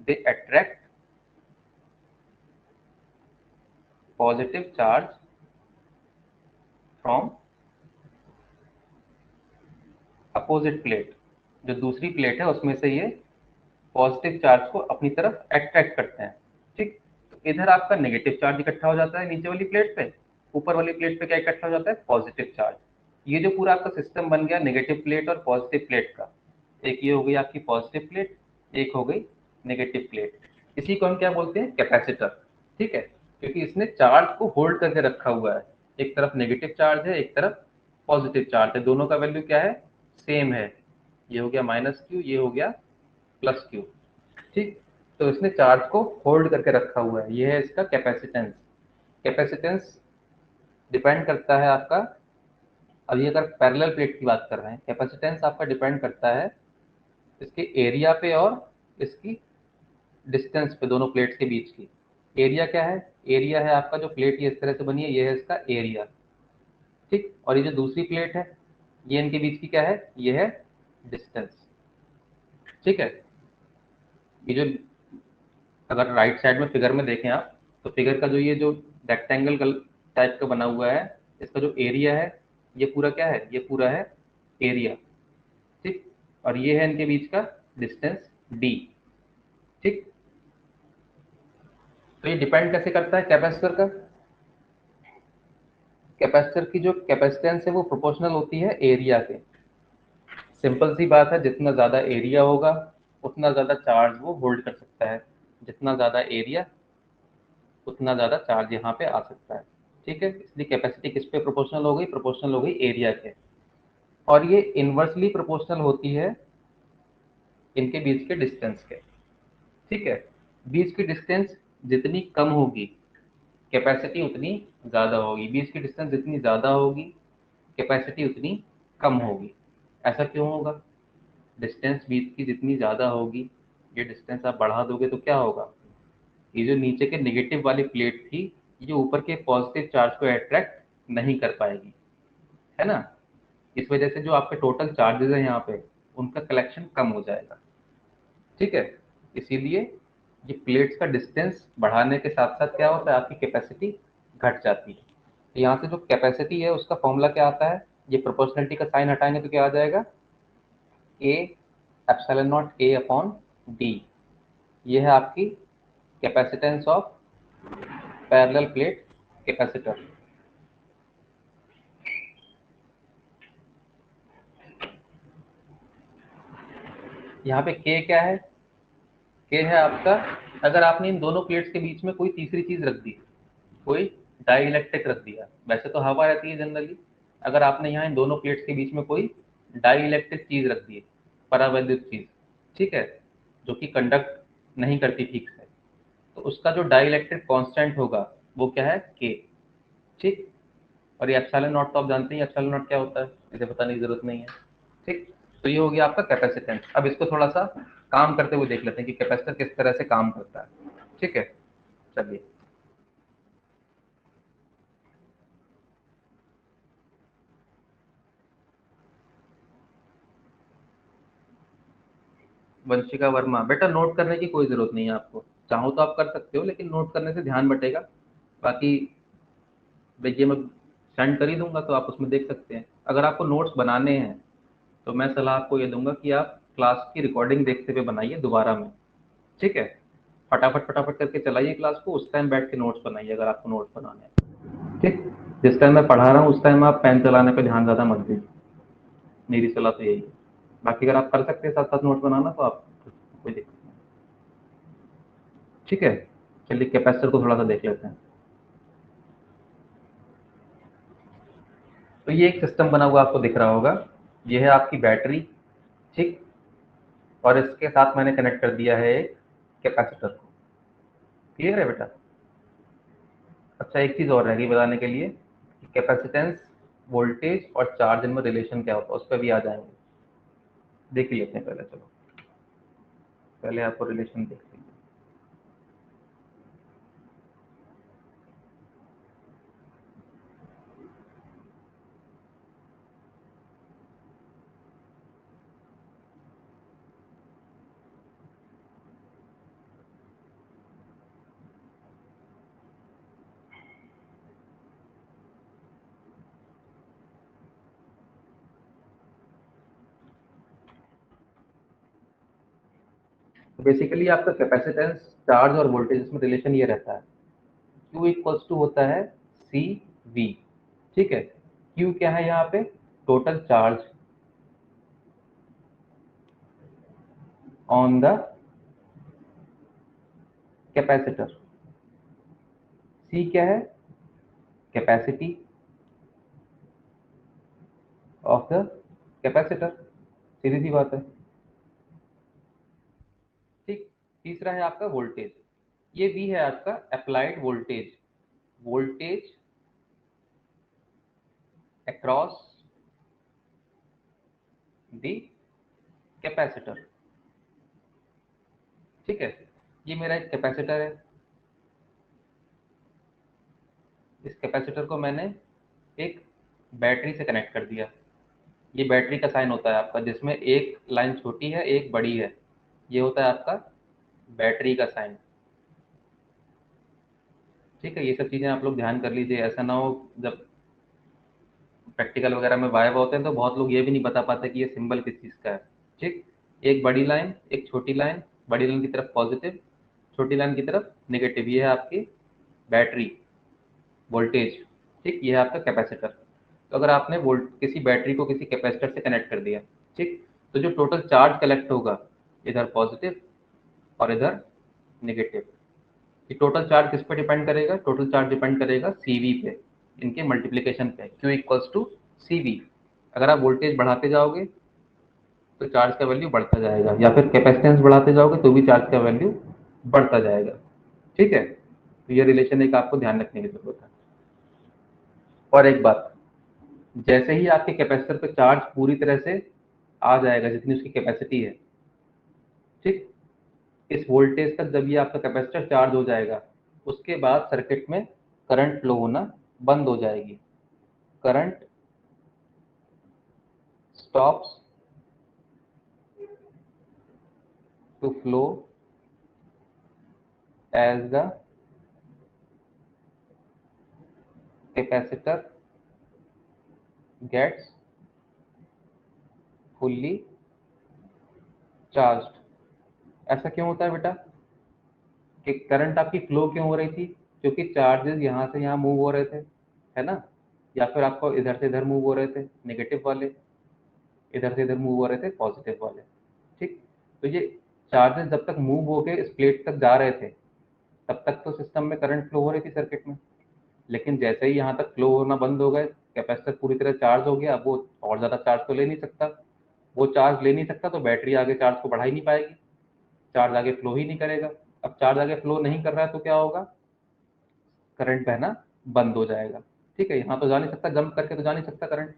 they attract positive charge from opposite plate, जो दूसरी प्लेट है उसमें से ये पॉजिटिव चार्ज को अपनी तरफ अट्रैक्ट करते हैं, ठीक। तो इधर आपका नेगेटिव चार्ज इकट्ठा हो जाता है नीचे वाली प्लेट पे, ऊपर वाली प्लेट पे क्या इकट्ठा हो जाता है, पॉजिटिव चार्ज। ये जो पूरा आपका सिस्टम बन गया नेगेटिव प्लेट और पॉजिटिव प्लेट का, एक ये हो गई आपकी पॉजिटिव प्लेट, एक हो गई नेगेटिव प्लेट। इसी को हम क्या बोलते हैं, कैपेसिटर। ठीक है, क्योंकि इसने चार्ज को होल्ड करके रखा हुआ है। एक तरफ नेगेटिव चार्ज है, एक तरफ पॉजिटिव चार्ज है, दोनों का वैल्यू क्या है, सेम है। ये हो गया -q, ये हो गया +q। ठीक, तो इसने चार्ज को होल्ड करके रखा हुआ है, ये है इसका कैपेसिटेंस। कैपेसिटेंस डिपेंड करता है आपका, अभी अगर पैरेलल प्लेट की बात कर रहे हैं, कैपेसिटेंस आपका डिपेंड करता है इसके एरिया पे और इसकी डिस्टेंस पे, दोनों प्लेट्स के बीच की। एरिया क्या है, एरिया है आपका, जो प्लेट ये इस तरह से बनी है, ये है इसका एरिया। ठीक, और ये जो दूसरी प्लेट है, ये इनके बीच की क्या है, ये है डिस्टेंस। ठीक है, ये जो अगर राइट साइड में फिगर में देखें आप, तो फिगर का जो ये जो रेक्टेंगल टाइप का बना हुआ है, इसका जो एरिया है, ये पूरा क्या है, ये पूरा है एरिया। ठीक, और ये है इनके बीच का डिस्टेंस d। ठीक, तो ये डिपेंड कैसे करता है कैपेसिटर का, कैपेसिटर की जो कैपेसिटेंस है वो प्रोपोर्शनल होती है एरिया के। सिंपल सी बात है, जितना ज़्यादा एरिया होगा उतना ज़्यादा चार्ज वो होल्ड कर सकता है, जितना ज़्यादा एरिया उतना ज़्यादा चार्ज यहाँ पे आ सकता है। ठीक है, इसलिए कैपेसिटी किस पे प्रोपोर्शनल हो गई, प्रोपोर्शनल हो गई एरिया के। और ये इन्वर्सली प्रोपोर्शनल होती है इनके बीच के डिस्टेंस के। ठीक है, बीच की डिस्टेंस जितनी कम होगी कैपेसिटी उतनी ज़्यादा होगी, बीच की डिस्टेंस जितनी ज़्यादा होगी कैपेसिटी उतनी कम होगी। ऐसा क्यों होगा, डिस्टेंस बीच की जितनी ज़्यादा होगी, ये डिस्टेंस आप बढ़ा दोगे तो क्या होगा, ये जो नीचे के नेगेटिव वाली प्लेट थी, ये ऊपर के पॉजिटिव चार्ज को अट्रैक्ट नहीं कर पाएगी, है ना। इस वजह से जो आपके टोटल चार्जेस हैं यहाँ पे, उनका कलेक्शन कम हो जाएगा। ठीक है, इसीलिए ये प्लेट्स का डिस्टेंस बढ़ाने के साथ साथ क्या होता है, आपकी कैपेसिटी घट जाती है। तो यहाँ से जो कैपेसिटी है उसका फॉर्मूला क्या आता है, ये प्रोपोर्शनलिटी का साइन हटाएंगे तो क्या आ जाएगा, A epsilon not A upon D। ये है आपकी capacitance of parallel plate capacitor. यहाँ पे K क्या है, K है आपका, अगर आपने इन दोनों प्लेट्स के बीच में कोई तीसरी चीज रख दी, कोई डाई इलेक्ट्रिक रख दिया, वैसे तो हवा रहती है जनरली, अगर आपने यहाँ इन दोनों प्लेट्स के बीच में कोई डाई इलेक्ट्रिक चीज रख दी, परावैद्युत चीज, ठीक है, जो कि कंडक्ट नहीं करती ठीक से, तो उसका जो डाई इलेक्ट्रिक कॉन्स्टेंट होगा वो क्या है, के। ठीक, और ये एप्सिलॉन नॉट तो आप जानते हैं एप्सिलॉन नॉट क्या होता है, इसे बताने की जरूरत नहीं है। ठीक, तो ये हो गया आपका कैपेसिटेंस। अब इसको थोड़ा सा काम करते हुए देख लेते हैं कि कैपेसिटर किस तरह से काम करता है। ठीक है, चलिए। वंशिका वर्मा, बेटा नोट करने की कोई जरूरत नहीं है आपको, चाहो तो आप कर सकते हो लेकिन नोट करने से ध्यान बटेगा। बाकी देखिए, मैं सेंड कर ही दूंगा तो आप उसमें देख सकते हैं। अगर आपको नोट्स बनाने हैं तो मैं सलाह आपको ये दूंगा कि आप क्लास की रिकॉर्डिंग देखते हुए बनाइए दोबारा में। ठीक है, फटाफट फटाफट करके चलाइए क्लास को, उस टाइम बैठ के नोट्स बनाइए अगर आपको नोट्स बनाने हैं। ठीक, जिस टाइम मैं पढ़ा रहा हूँ उस टाइम आप पेन चलाने पर ध्यान ज़्यादा मत दीजिए, मेरी सलाह तो यही है। बाकी अगर आप कर सकते हैं साथ साथ नोट्स बनाना तो आप कोई दिक्कत नहीं। ठीक है, चलिए कैपेसिटर को थोड़ा सा देख लेते हैं। तो ये एक सिस्टम बना हुआ आपको दिख रहा होगा, ये है आपकी बैटरी। ठीक, और इसके साथ मैंने कनेक्ट कर दिया है एक कैपेसिटर को। क्लियर है बेटा। अच्छा, एक चीज़ और रह गई बताने के लिए, कैपेसिटेंस, वोल्टेज और चार्ज इनमें रिलेशन क्या होता है, उस पर भी आ जाएंगे, देख ही लेते हैं पहले। चलो पहले आपको रिलेशन देख लीजिए। तो बेसिकली आपका कैपेसिटेंस, चार्ज और वोल्टेज, इसमें रिलेशन ये रहता है, Q इक्वल्स टू होता है सी वी। ठीक है, Q क्या है यहाँ पे, total charge on the capacitor. C क्या है? Capacity of the capacitor. सीधी सी बात है, ठीक। तीसरा है आपका वोल्टेज, ये भी है आपका applied voltage, voltage across the capacitor, ठीक है। ये मेरा एक कैपेसिटर है, इस कैपेसिटर को मैंने एक बैटरी से कनेक्ट कर दिया। ये बैटरी का साइन होता है आपका, जिसमें एक लाइन छोटी है एक बड़ी है, ये होता है आपका बैटरी का साइन, ठीक है। ये सब चीज़ें आप लोग ध्यान कर लीजिए, ऐसा ना हो जब प्रैक्टिकल वगैरह में वाइवा होते हैं तो बहुत लोग ये भी नहीं बता पाते कि ये सिंबल किस चीज़ का है, ठीक। एक बड़ी लाइन एक छोटी लाइन, बड़ी लाइन की तरफ पॉजिटिव, छोटी लाइन की तरफ नेगेटिव, ये है आपकी बैटरी वोल्टेज, ठीक। ये है आपका कैपेसिटर। तो अगर आपने वोल्ट किसी बैटरी को किसी कैपेसिटर से कनेक्ट कर दिया, ठीक, तो जो टोटल चार्ज कलेक्ट होगा, इधर पॉजिटिव और इधर नेगेटिव, ये टोटल चार्ज किस पे डिपेंड करेगा? टोटल चार्ज डिपेंड करेगा CV पे, इनके मल्टीप्लिकेशन पे, Q इक्वल्स टू CV। अगर आप वोल्टेज बढ़ाते जाओगे तो चार्ज का वैल्यू बढ़ता जाएगा, या फिर कैपेसिटेंस बढ़ाते जाओगे तो भी चार्ज का वैल्यू बढ़ता जाएगा, ठीक है। तो ये रिलेशन एक आपको ध्यान रखने की जरूरत है। और एक बात, जैसे ही आपके कैपेसिटर पे चार्ज पूरी तरह से आ जाएगा जितनी उसकी कैपेसिटी है, ठीक, इस वोल्टेज तक जब ये आपका कैपेसिटर चार्ज हो जाएगा, उसके बाद सर्किट में करंट फ्लो होना बंद हो जाएगी। Current stops to flow as the capacitor gets fully charged. ऐसा क्यों होता है बेटा कि करंट आपकी फ्लो क्यों हो रही थी? क्योंकि चार्जेस यहाँ से यहाँ मूव हो रहे थे, है ना, या फिर आपको इधर से इधर मूव हो रहे थे नेगेटिव वाले, इधर से इधर मूव हो रहे थे पॉजिटिव वाले, ठीक। तो ये चार्जेस जब तक मूव होके इस प्लेट तक जा रहे थे तब तक तो सिस्टम में करंट फ्लो हो रही थी सर्किट में, लेकिन जैसे ही यहाँ तक फ्लो होना बंद हो गए, कैपेसिटर पूरी तरह चार्ज हो गया, अब वो और ज़्यादा चार्ज तो ले नहीं सकता, वो चार्ज ले नहीं सकता तो बैटरी आगे चार्ज को बढ़ा ही नहीं पाएगी, चार्ज आगे फ्लो ही नहीं करेगा। अब चार्ज आगे फ्लो नहीं कर रहा है तो क्या होगा? करंट बहना बंद हो जाएगा, ठीक है। यहाँ तो जा नहीं सकता, जंप करके तो जा नहीं सकता करंट,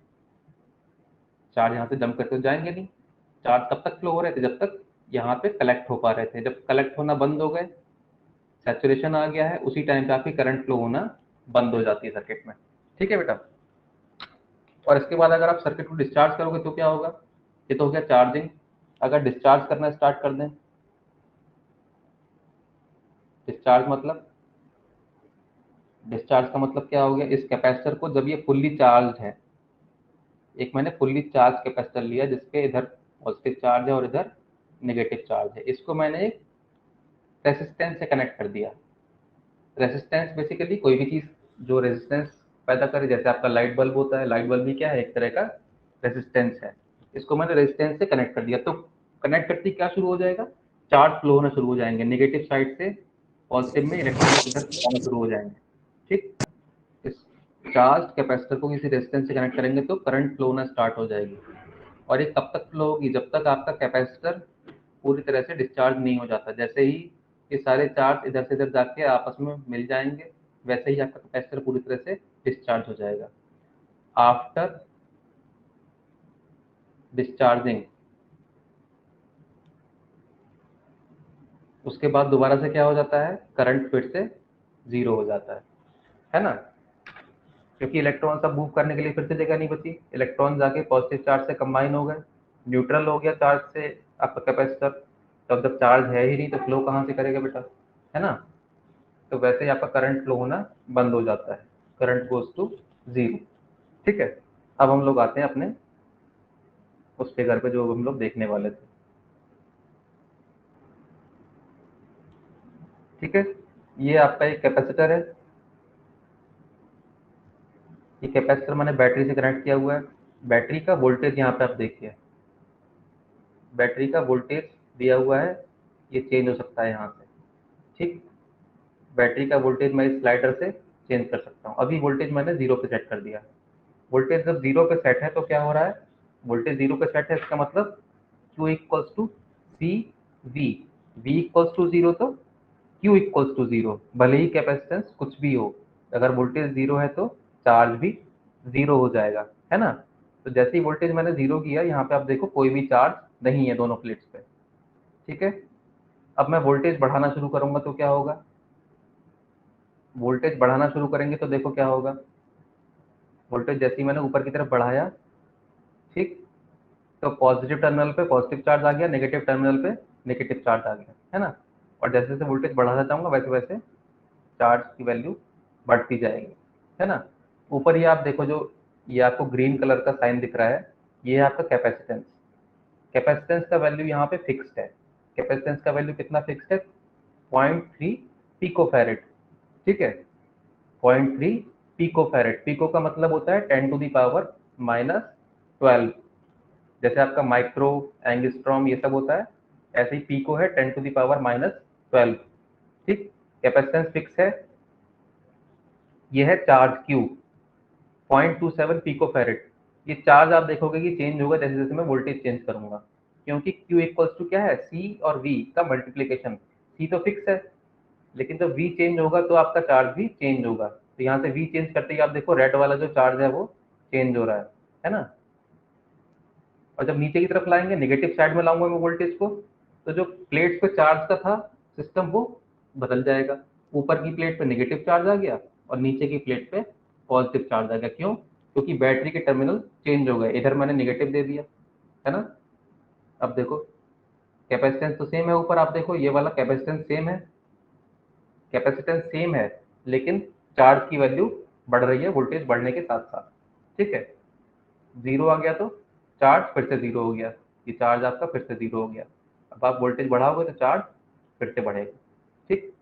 चार्ज यहाँ से जंप करके तो जाएंगे नहीं। चार्ज तब तक फ्लो हो रहे थे जब तक यहाँ पे कलेक्ट हो पा रहे थे, जब कलेक्ट होना बंद हो गए, सैचुरेशन आ गया है, उसी टाइम पे आपकी करंट फ्लो होना बंद हो जाती है सर्किट में, ठीक है बेटा। और इसके बाद अगर आप सर्किट को डिस्चार्ज करोगे तो क्या होगा? ये तो हो गया चार्जिंग। अगर डिस्चार्ज करना स्टार्ट कर दें, डिस्चार्ज मतलब, डिस्चार्ज का मतलब क्या हो गया? इस कैपेसिटर को जब ये फुल्ली चार्ज है, एक मैंने फुल्ली चार्ज कैपेसिटर लिया जिसके इधर पॉजिटिव चार्ज है और इधर नेगेटिव चार्ज है, इसको मैंने एक रेसिस्टेंस से कनेक्ट कर दिया। रेसिस्टेंस बेसिकली कोई भी चीज जो रेजिस्टेंस पैदा करे, जैसे आपका लाइट बल्ब होता है, लाइट बल्ब भी क्या है? एक तरह का रेजिस्टेंस है। इसको मैंने रेजिस्टेंस से कनेक्ट कर दिया, तो कनेक्ट करते ही क्या शुरू हो जाएगा? चार्ज फ्लो होना शुरू हो जाएंगे, नेगेटिव साइड से पॉजिटिव में इलेक्ट्रॉन इधर आना शुरू हो जाएंगे, ठीक। इस चार्ज कैपेसिटर को किसी रेजिस्टेंस से कनेक्ट करेंगे तो करंट फ्लो होना स्टार्ट हो जाएगी, और ये कब तक फ्लो होगी? जब तक आपका कैपेसिटर पूरी तरह से डिस्चार्ज नहीं हो जाता। जैसे ही ये सारे चार्ज इधर से इधर जाके आपस में मिल जाएंगे, वैसे ही आपका कैपेसिटर पूरी तरह से डिस्चार्ज हो जाएगा। आफ्टर डिस्चार्जिंग, उसके बाद दोबारा से क्या हो जाता है? करंट फिर से जीरो हो जाता है ना, क्योंकि इलेक्ट्रॉन सब मूव करने के लिए फिर से जगह नहीं बची, इलेक्ट्रॉन जाके पॉजिटिव चार्ज से कंबाइन हो गए, न्यूट्रल हो गया चार्ज से आपका कैपेसिटर। तो जब चार्ज है ही नहीं तो फ्लो कहाँ से करेगा बेटा, है ना। तो वैसे ही आपका करंट फ्लो होना बंद हो जाता है, करंट गोज टू जीरो, ठीक है। अब हम लोग आते हैं अपने उस फिगर पे जो हम लोग देखने वाले थे, ठीक है। ये आपका एक कैपेसिटर है, ये कैपेसिटर मैंने बैटरी से कनेक्ट किया हुआ है, बैटरी का वोल्टेज यहाँ पे आप देखिए, बैटरी का वोल्टेज दिया हुआ है, ये चेंज हो सकता है यहाँ से। ठीक, बैटरी का वोल्टेज मैं इस स्लाइडर से चेंज कर सकता हूँ। अभी वोल्टेज मैंने 0 पे सेट कर दिया। वोल्टेज जब 0 पे सेट है तो क्या हो रहा है, वोल्टेज 0 पे सेट है, इसका मतलब Q equals to C V, V equals to 0 तो Q इक्वल्स टू 0, भले ही कैपेसिटेंस कुछ भी हो, अगर वोल्टेज 0 है तो चार्ज भी 0 हो जाएगा, है ना। तो जैसे ही वोल्टेज मैंने 0 किया, यहाँ पे आप देखो कोई भी चार्ज नहीं है दोनों प्लेट्स पे। ठीक है, अब मैं वोल्टेज बढ़ाना शुरू करूंगा तो क्या होगा, वोल्टेज बढ़ाना शुरू करेंगे तो देखो क्या होगा, वोल्टेज जैसे ही मैंने ऊपर की तरफ बढ़ाया, ठीक, तो पॉजिटिव टर्मिनल पे पॉजिटिव चार्ज आ गया, नेगेटिव टर्मिनल पे नेगेटिव चार्ज आ गया, है ना। और जैसे जैसे वोल्टेज बढ़ाता जाऊंगा वैसे वैसे चार्ज की वैल्यू बढ़ती जाएगी, है ना। ऊपर ये आप देखो, जो ये आपको ग्रीन कलर का साइन दिख रहा है, ये है आपका कैपेसिटेंस। कैपेसिटेंस का वैल्यू यहाँ पे फिक्स्ड है। कैपेसिटेंस का वैल्यू कितना फिक्स्ड है, 0.3 पिकोफैरेड। ठीक है, 0.3 पिकोफैरेड, पिको का मतलब होता है 10⁻⁻12। जैसे आपका माइक्रो, एंगस्ट्रॉम ये सब होता है, ऐसे ही पीको है 10⁻⁻12। ठीक, कैपेसिटेंस फिक्स है, ये है चार्ज क्यू 0.27 पिको फेरेड। ये चार्ज आप देखोगे कि चेंज होगा जैसे जैसे मैं वोल्टेज चेंज करूंगा, क्योंकि क्यू इक्वल्स टू क्या है, सी और वी का मल्टीप्लीकेशन। सी तो फिक्स है, लेकिन जब वी चेंज होगा तो आपका चार्ज भी चेंज होगा। तो यहाँ से वी चेंज करते ही आप देखो रेड वाला जो चार्ज है वो चेंज हो रहा है ना। और जब नीचे की तरफ लाएंगे, नेगेटिव साइड में लाऊंगा मैं वोल्टेज को, तो जो प्लेट पे चार्ज का था सिस्टम वो बदल जाएगा। ऊपर की प्लेट पे नेगेटिव चार्ज आ गया और नीचे की प्लेट पे पॉजिटिव चार्ज आ गया। क्यों, क्योंकि बैटरी के टर्मिनल चेंज हो गए, इधर मैंने नेगेटिव दे दिया, है ना। अब देखो कैपेसिटेंस तो सेम है, ऊपर आप देखो ये वाला कैपेसिटेंस सेम है, कैपेसिटेंस सेम है, लेकिन चार्ज की वैल्यू बढ़ रही है वोल्टेज बढ़ने के साथ साथ। ठीक है, 0 आ गया तो चार्ज फिर से 0 हो गया, ये चार्ज आपका फिर से 0 हो गया। अब आप वोल्टेज बढ़ाओगे तो चार्ज फिर से बढ़ेगा। ठीक,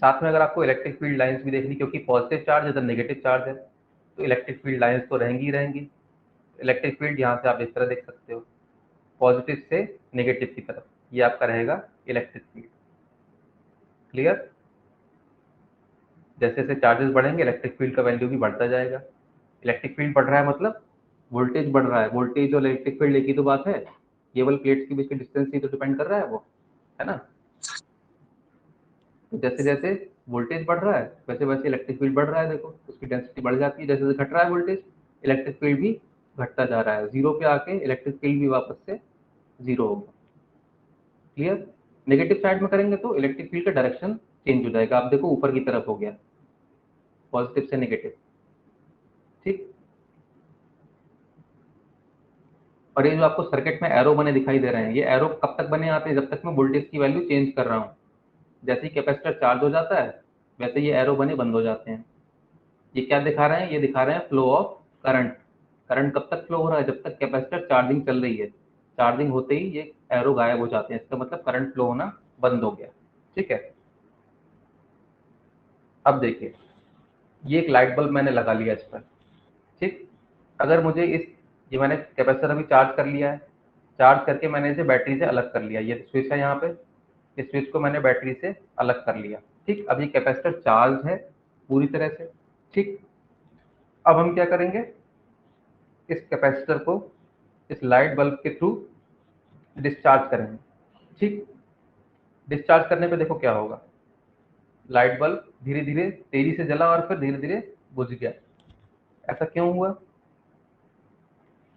साथ में अगर आपको इलेक्ट्रिक फील्ड लाइंस भी देखनी, क्योंकि पॉजिटिव चार्ज इधर नेगेटिव चार्ज है, तो इलेक्ट्रिक फील्ड लाइंस तो रहेंगी ही रहेंगी। इलेक्ट्रिक फील्ड यहाँ से आप इस तरह देख सकते हो, पॉजिटिव से नेगेटिव की तरफ, ये आपका रहेगा इलेक्ट्रिक फील्ड। क्लियर, जैसे जैसे चार्जेस बढ़ेंगे इलेक्ट्रिक फील्ड का वैल्यू भी बढ़ता जाएगा। इलेक्ट्रिक फील्ड बढ़ रहा है मतलब वोल्टेज बढ़ रहा है, वोल्टेज और इलेक्ट्रिक फील्ड एक ही तो बात है, केवल प्लेट्स के बीच के डिस्टेंस ही तो डिपेंड कर रहा है वो, है ना। तो जैसे जैसे वोल्टेज बढ़ रहा है वैसे वैसे इलेक्ट्रिक फील्ड बढ़ रहा है, देखो उसकी डेंसिटी बढ़ जाती है। जैसे जैसे घट रहा है वोल्टेज, इलेक्ट्रिक फील्ड भी घटता जा रहा है, 0 पे आके इलेक्ट्रिक फील्ड भी वापस से 0 होगा। क्लियर, नेगेटिव साइड में करेंगे तो इलेक्ट्रिक फील्ड का डायरेक्शन चेंज हो जाएगा, आप देखो ऊपर की तरफ हो गया, पॉजिटिव से नेगेटिव। ठीक, और ये जो आपको सर्किट में एरो बने दिखाई दे रहे हैं, ये एरो कब तक बने आते हैं, जब तक मैं वोल्टेज की वैल्यू चेंज कर रहा हूँ। जैसे ही कैपेसिटर चार्ज हो जाता है वैसे ये एरो बने बंद हो जाते हैं। ये क्या दिखा रहे हैं, ये दिखा रहे हैं फ्लो ऑफ करंट। करंट कब तक फ्लो हो रहा है, जब तक कैपेसिटर चार्जिंग चल रही है। चार्जिंग होते ही ये एरो गायब हो जाते हैं, इसका मतलब करंट फ्लो होना बंद हो गया। ठीक है, अब देखिए ये एक लाइट बल्ब मैंने लगा लिया इस पर। ठीक, अगर मुझे इस, ये मैंने कैपेसिटर अभी चार्ज कर लिया है, चार्ज करके मैंने इसे बैटरी से अलग कर लिया, ये स्विच है यहाँ पे, इस स्विच को मैंने बैटरी से अलग कर लिया। ठीक, अब ये कैपेसिटर चार्ज है पूरी तरह से। ठीक, अब हम क्या करेंगे, इस कैपेसिटर को इस लाइट बल्ब के थ्रू डिस्चार्ज करेंगे। ठीक, डिस्चार्ज करने पे देखो क्या होगा, लाइट बल्ब धीरे धीरे तेजी से जला और फिर धीरे धीरे बुझ गया। ऐसा क्यों हुआ,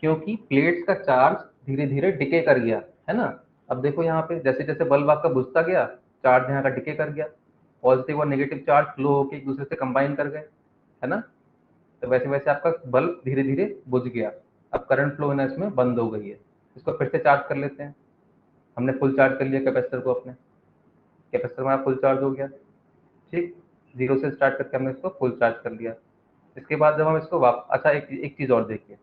क्योंकि प्लेट्स का चार्ज धीरे धीरे डिके कर गया, है ना। अब देखो यहाँ पे जैसे जैसे बल्ब आपका बुझता गया, चार्ज यहाँ का डिके कर गया, पॉजिटिव और नेगेटिव चार्ज फ्लो होकर एक दूसरे से कंबाइन कर गए, है ना। तो वैसे वैसे आपका बल्ब धीरे धीरे बुझ गया, अब करंट फ्लो होना इसमें बंद हो गई है। इसको फिर से चार्ज कर लेते हैं, हमने फुल चार्ज कर लिया कैपेसिटर को अपने, कैपेसिटर हमारा फुल चार्ज हो गया। ठीक, 0 से स्टार्ट करके हमने इसको फुल चार्ज कर लिया। इसके बाद जब हम इसको अच्छा एक चीज़ और देखिए,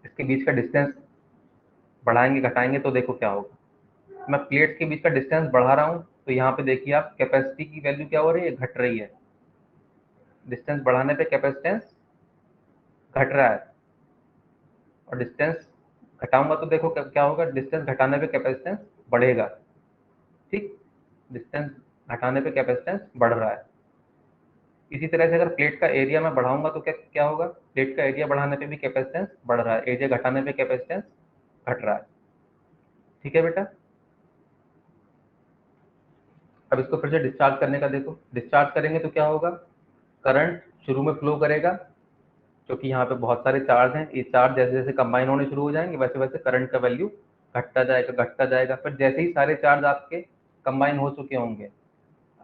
इसके बीच का डिस्टेंस बढ़ाएंगे घटाएंगे तो देखो क्या होगा। मैं प्लेट्स के बीच का डिस्टेंस बढ़ा रहा हूँ तो यहाँ पे देखिए आप कैपेसिटी की वैल्यू क्या हो रही है, घट रही है। डिस्टेंस बढ़ाने पे कैपेसिटेंस घट रहा है, और डिस्टेंस घटाऊंगा तो देखो क्या होगा, डिस्टेंस घटाने पे कैपेसिटेंस बढ़ेगा, ठीक, डिस्टेंस घटाने पे कैपेसिटेंस बढ़ रहा है। इसी तरह से अगर प्लेट का एरिया मैं बढ़ाऊंगा तो क्या क्या होगा, प्लेट का एरिया बढ़ाने पे भी कैपेसिटेंस बढ़ रहा है, एरिया घटाने पे कैपेसिटेंस घट रहा है। ठीक है बेटा, अब इसको फिर से डिस्चार्ज करने का देखो, डिस्चार्ज करेंगे तो क्या होगा, करंट शुरू में फ्लो करेगा, क्योंकि यहाँ पे बहुत सारे चार्ज हैं, ये चार्ज जैसे जैसे कंबाइन होने शुरू हो जाएंगे वैसे वैसे करंट का वैल्यू घटता जाएगा। फिर जैसे ही सारे चार्ज आपके कंबाइन हो चुके होंगे,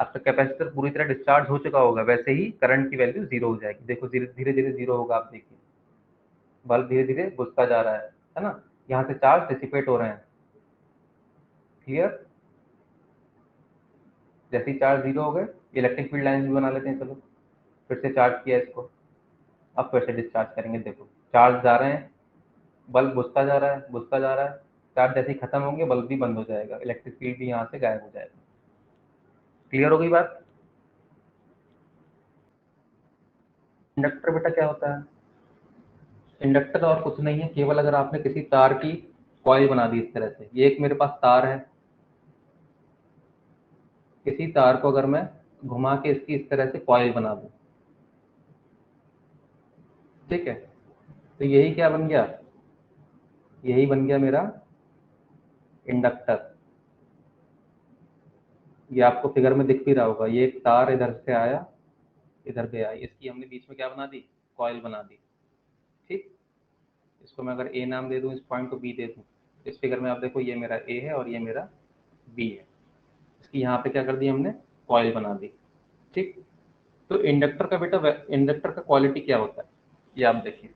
आपका कैपेसिटर पूरी तरह डिस्चार्ज हो चुका होगा, वैसे ही करंट की वैल्यू जीरो हो जाएगी। देखो धीरे धीरे जीरो होगा, आप देखिए बल्ब धीरे धीरे बुझता जा रहा है ना, यहाँ से चार्ज डिसिपेट हो रहे हैं। क्लियर, जैसे ही चार्ज जीरो हो गए, इलेक्ट्रिक फील्ड लाइन भी बना लेते हैं। चलो फिर से चार्ज किया इसको, अब फिर से डिस्चार्ज करेंगे। देखो चार्ज जा रहे हैं, बल्ब बुझता जा रहा है, बुझता जा रहा है, चार्ज जैसे ही खत्म होंगे बल्ब भी बंद हो जाएगा, इलेक्ट्रिक फील्ड भी यहाँ से गायब हो जाएगा। क्लियर हो गई बात। इंडक्टर बेटा क्या होता है, इंडक्टर और कुछ नहीं है, केवल अगर आपने किसी तार की कॉइल बना दी इस तरह से, ये एक मेरे पास तार है, किसी तार को अगर मैं घुमा के इसकी इस तरह से कॉइल बना दूं, ठीक है, तो यही क्या बन गया, यही बन गया मेरा इंडक्टर। ये आपको फिगर में दिख भी रहा होगा, ये एक तार इधर से आया इधर गया, इसकी हमने बीच में क्या बना दी, कॉइल बना दी। ठीक, इसको मैं अगर ए नाम दे दूं, इस पॉइंट को बी दे दूं, इस फिगर में आप देखो ये मेरा ए है और ये मेरा बी है, इसकी यहाँ पे क्या कर दी हमने, कॉइल बना दी। ठीक, तो इंडक्टर का बेटा, इंडक्टर का क्वालिटी क्या होता है, ये आप देखिए,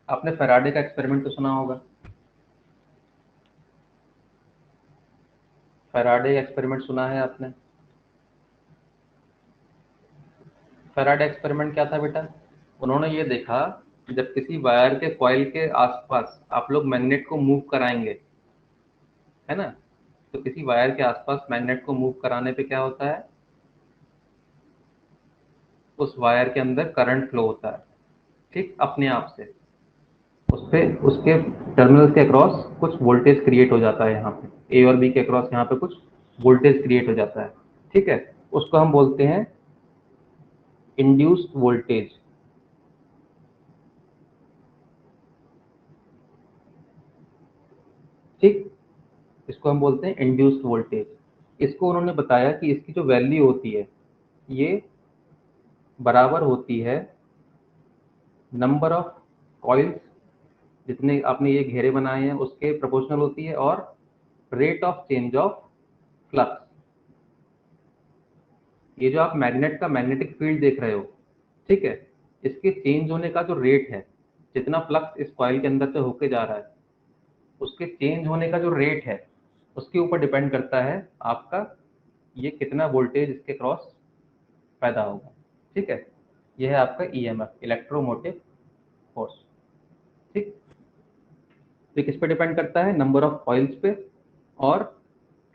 आपने फैराडे का एक्सपेरिमेंट तो सुना होगा, फैराडे एक्सपेरिमेंट सुना है आपने। फैराडे एक्सपेरिमेंट क्या था बेटा, उन्होंने ये देखा कि जब किसी वायर के कॉइल के आसपास आप लोग मैग्नेट को मूव कराएंगे, है ना, तो किसी वायर के आसपास मैग्नेट को मूव कराने पे क्या होता है, उस वायर के अंदर करंट फ्लो होता है, ठीक, अपने आप से, उस पे उसके टर्मिनल के अक्रॉस कुछ वोल्टेज क्रिएट हो जाता है, यहाँ पे ए और बी के अक्रॉस यहाँ पे कुछ वोल्टेज क्रिएट हो जाता है। ठीक है, उसको हम बोलते हैं इंड्यूस्ड वोल्टेज। ठीक, इसको हम बोलते हैं इंड्यूस्ड वोल्टेज। इसको उन्होंने बताया कि इसकी जो वैल्यू होती है, ये बराबर होती है नंबर ऑफ कॉइल्स, जितने आपने ये घेरे बनाए हैं उसके प्रोपोर्शनल होती है, और rate of change of flux. ये जो आप मैग्नेट का मैग्नेटिक फील्ड देख रहे हो, ठीक है, इसके चेंज होने का जो रेट है, जितना फ्लक्स इस कॉइल के अंदर से होके जा रहा है, उसके चेंज होने का जो रेट है, उसके ऊपर डिपेंड करता है आपका ये कितना वोल्टेज इसके क्रॉस पैदा होगा। ठीक है, यह है आपका ईएमएफ, इलेक्ट्रोमोटिव फोर्स। ठीक, तो किस पे डिपेंड करता है, नंबर ऑफ कॉइल्स पे और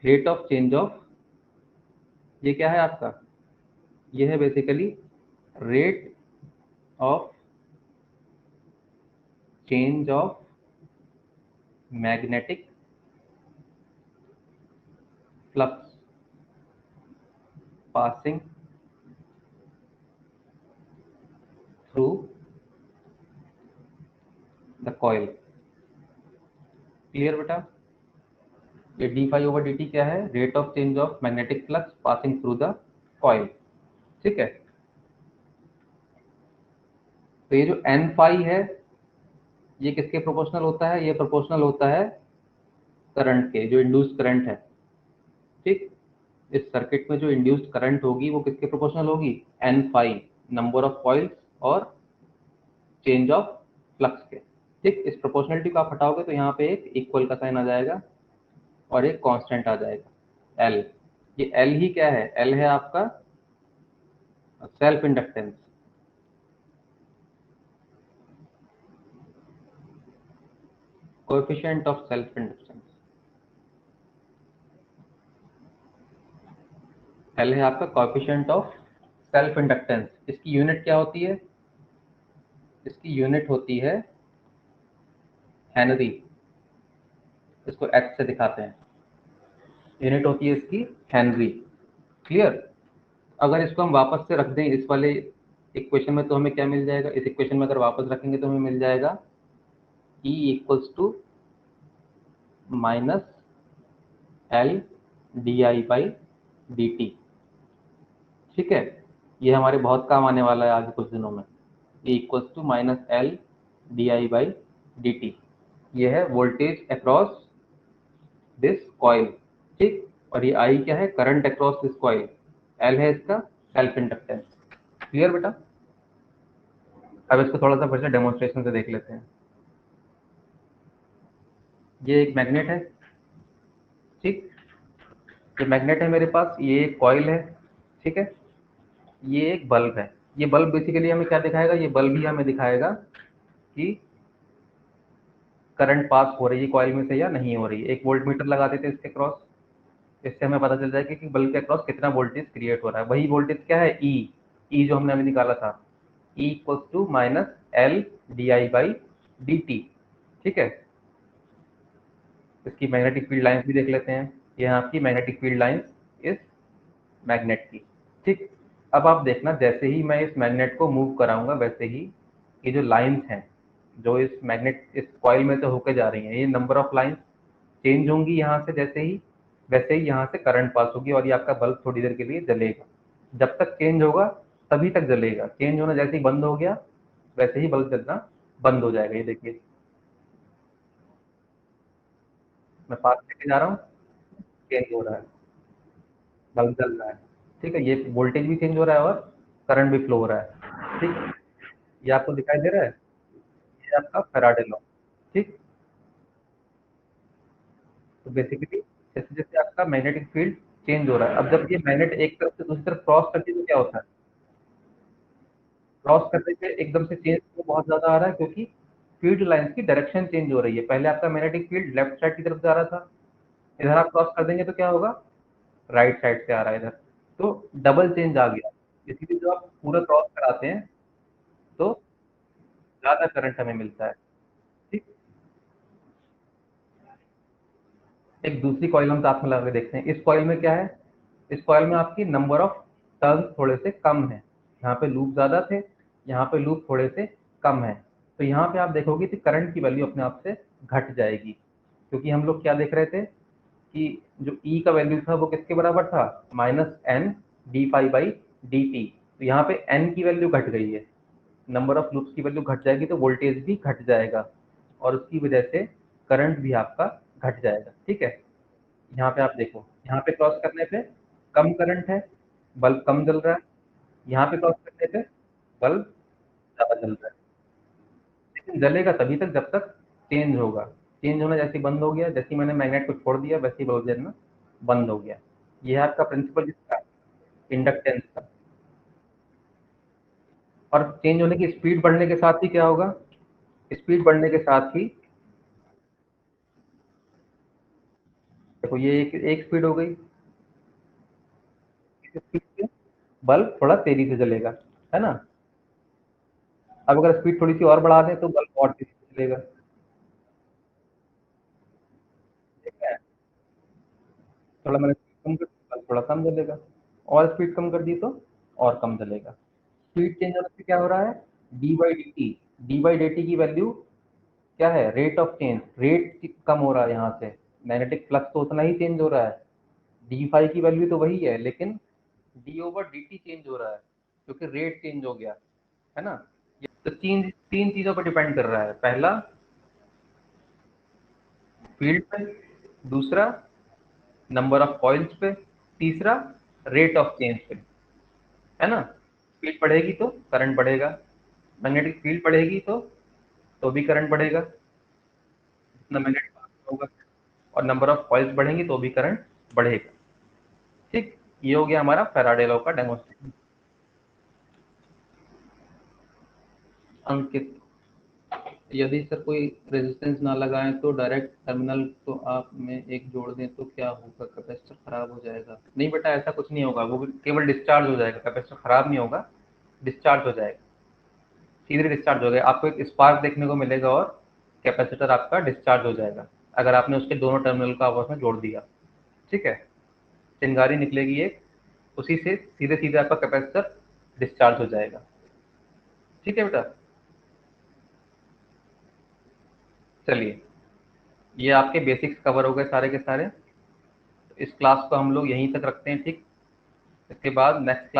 रेट ऑफ चेंज ऑफ, ये क्या है आपका, ये है basically rate of change of magnetic flux passing through the coil. Clear बेटा, ये D phi over D T क्या है, rate of change of magnetic flux passing through the coil. ठीक है, तो ये जो एन फाई है, ये किसके प्रोपोर्शनल होता है, ये प्रोपोर्शनल होता है करंट के, जो इंड्यूस्ड करंट है। ठीक, इस सर्किट में जो इंड्यूस्ड करंट होगी वो किसके प्रोपोर्शनल होगी, N phi, number of coils और चेंज ऑफ फ्लक्स के। ठीक, इस प्रोपोर्शनलिटी को आप हटाओगे तो यहाँ पे एक इक्वल का साइन आ जाएगा और एक कांस्टेंट आ जाएगा एल। ये एल ही क्या है, एल है आपका self inductance. Coefficient of self inductance, L है आपका कोएफिशिएंट ऑफ सेल्फ इंडक्टेंस। इसकी यूनिट क्या होती है, इसकी यूनिट होती है हेनरी, इसको एच से दिखाते हैं, यूनिट होती है इसकी हेनरी। क्लियर? अगर इसको हम वापस से रख दें इस वाले इक्वेशन में तो हमें क्या मिल जाएगा, इस इक्वेशन में अगर वापस रखेंगे तो हमें मिल जाएगा E equals to minus L D I by D T. ठीक है, ये हमारे बहुत काम आने वाला है आगे कुछ दिनों में। E equals to minus L D I by D T, ये है वोल्टेज अक्रॉस दिस कॉइल। ठीक, और ये आई क्या है, current across this coil. L है इसका सेल्फ इंडक्टेंस। क्लियर बेटा? अब इसको थोड़ा सा फिर से डेमोन्स्ट्रेशन से देख लेते हैं। ये एक मैग्नेट है, ठीक, ये मैग्नेट है मेरे पास, ये एक कॉइल है, ठीक है, ये एक बल्ब है। ये बल्ब बेसिकली हमें क्या दिखाएगा, ये बल्ब ही हमें दिखाएगा कि करंट पास हो रही है कॉइल में से या नहीं हो रही है। एक वोल्ट मीटर लगा देते हैं इसके क्रॉस, इससे हमें पता चल जाएगा कि बल्ब के क्रॉस कितना वोल्टेज क्रिएट हो रहा है। वही वोल्टेज क्या है, ई जो हमने अभी निकाला था, E equals to minus L D I by D T. ठीक है, इसकी मैग्नेटिक फील्ड लाइंस भी देख लेते हैं। ये आपकी मैग्नेटिक फील्ड लाइंस इस मैग्नेट की। ठीक, अब आप देखना जैसे ही मैं इस मैग्नेट को मूव कराऊंगा वैसे ही ये जो लाइंस हैं जो इस मैग्नेट इस कॉइल में से होके जा रही हैं, ये नंबर ऑफ लाइंस चेंज होंगी यहाँ से, जैसे ही वैसे ही यहाँ से करंट पास होगी और ये आपका बल्ब थोड़ी देर के लिए जलेगा। जब तक चेंज होगा तभी तक जलेगा, चेंज होना जैसे ही बंद हो गया वैसे ही बल्ब जलना बंद हो जाएगा। ये देखिए मैं पास लेके जा रहा हूँ, चेंज हो रहा है, बल्ब जल रहा है। ठीक है, ये वोल्टेज भी चेंज हो रहा है और करंट भी फ्लो हो रहा है। ठीक, ये आपको दिखाई दे रहा है, ये आपका फैराडे लॉ। ठीक, तो बेसिकली जैसे जैसे आपका मैग्नेटिक फील्ड चेंज हो रहा है, अब जब ये मैग्नेट एक तरफ से दूसरी तरफ क्रॉस करती है तो क्या होता है, क्रॉस करने पे एकदम से चेंज तो बहुत ज्यादा आ रहा है क्योंकि फील्ड लाइंस की डायरेक्शन चेंज हो रही है। पहले आपका मैग्नेटिक फील्ड लेफ्ट साइड की तरफ जा रहा था, इधर आप क्रॉस कर देंगे तो क्या होगा, राइट साइड से आ रहा है इधर, तो डबल चेंज आ गया। इसीलिए जब आप पूरा क्रॉस कराते हैं तो ज्यादा करंट हमें मिलता है। ठीक, एक दूसरी कॉइल हम साथ में लगा के देखते हैं। इस कॉइल में क्या है, इस कॉइल में आपकी नंबर ऑफ टर्न्स थोड़े से कम है, यहाँ पे लूप ज्यादा थे, यहाँ पे लूप थोड़े से कम है। तो यहाँ पे आप देखोगे कि करंट की वैल्यू अपने आप से घट जाएगी, क्योंकि हम लोग क्या देख रहे थे कि जो ई का वैल्यू था वो किसके बराबर था, minus N D phi by D T. तो यहाँ पे एन की वैल्यू घट गई है, नंबर ऑफ लूप्स की वैल्यू घट जाएगी तो वोल्टेज भी घट जाएगा और उसकी वजह से करंट भी आपका घट जाएगा। ठीक है, यहाँ पे आप देखो, यहाँ पे क्रॉस करने पे कम करंट है, बल्ब कम जल रहा है, यहाँ पे क्रॉस करने पे बल्ब ज्यादा जल रहा है। लेकिन जलेगा तभी तक जब तक चेंज होगा, चेंज होना जैसे ही बंद हो गया, जैसे ही मैंने मैग्नेट को छोड़ दिया वैसे ही बल्ब जलना बंद हो गया। ये है आपका प्रिंसिपल जिसका, इंडक्टेंस का। और चेंज होने की स्पीड बढ़ने के साथ ही क्या होगा, स्पीड बढ़ने के साथ ही देखो ये एक स्पीड हो गई, इस स्पीड से बल्ब थोड़ा तेजी से जलेगा, है ना। अब अगर स्पीड थोड़ी सी और बढ़ा दें तो बल्ब और तेजी से जलेगा। ठीक है, थोड़ा मैंने स्पीड कम कर दी, बल्ब थोड़ा कम जलेगा, और स्पीड कम कर दी तो और कम जलेगा। स्पीड चेंज होने से क्या हो रहा है, D by D T, D by D T की वैल्यू क्या है, रेट ऑफ चेंज, रेट कम हो रहा है यहाँ से, मैग्नेटिक फ्लक्स तो उतना ही चेंज हो रहा है, डी फाई की वैल्यू तो वही है लेकिन D over D T change हो रहा है क्योंकि रेट चेंज हो गया, है ना। तो तीन तीन चीजों पर डिपेंड कर रहा है, पहला फील्ड पे, दूसरा नंबर ऑफ कॉइल्स पे, तीसरा रेट ऑफ चेंज पे, है ना। स्पीड बढ़ेगी तो करंट बढ़ेगा, मैग्नेटिक फील्ड बढ़ेगी तो भी करंट बढ़ेगा, जितना मैग्नेटिक होगा, और नंबर ऑफ कॉइल्स बढ़ेंगी तो भी करंट बढ़ेगा। ठीक, ये हो गया हमारा फैराडे लॉ का डेमोन्स्ट्रेशन। अंकित, यदि सर कोई रेजिस्टेंस ना लगाएं तो डायरेक्ट टर्मिनल तो आप में एक जोड़ दें तो क्या होगा, कैपेसिटर खराब हो जाएगा? नहीं बेटा, ऐसा कुछ नहीं होगा, वो केवल डिस्चार्ज हो जाएगा, कैपेसिटर खराब नहीं होगा, डिस्चार्ज हो जाएगा, सीधे डिस्चार्ज हो जाएगा, आपको एक स्पार्क देखने को मिलेगा और कैपेसिटर आपका डिस्चार्ज हो जाएगा अगर आपने उसके दोनों टर्मिनल को आपस में जोड़ दिया। ठीक है, चिंगारी निकलेगी एक, उसी से सीधे सीधे आपका कैपेसिटर डिस्चार्ज हो जाएगा। ठीक है बेटा, चलिए ये आपके बेसिक्स कवर हो गए सारे के सारे। इस क्लास को हम लोग यहीं तक रखते हैं। ठीक, इसके बाद नेक्स्ट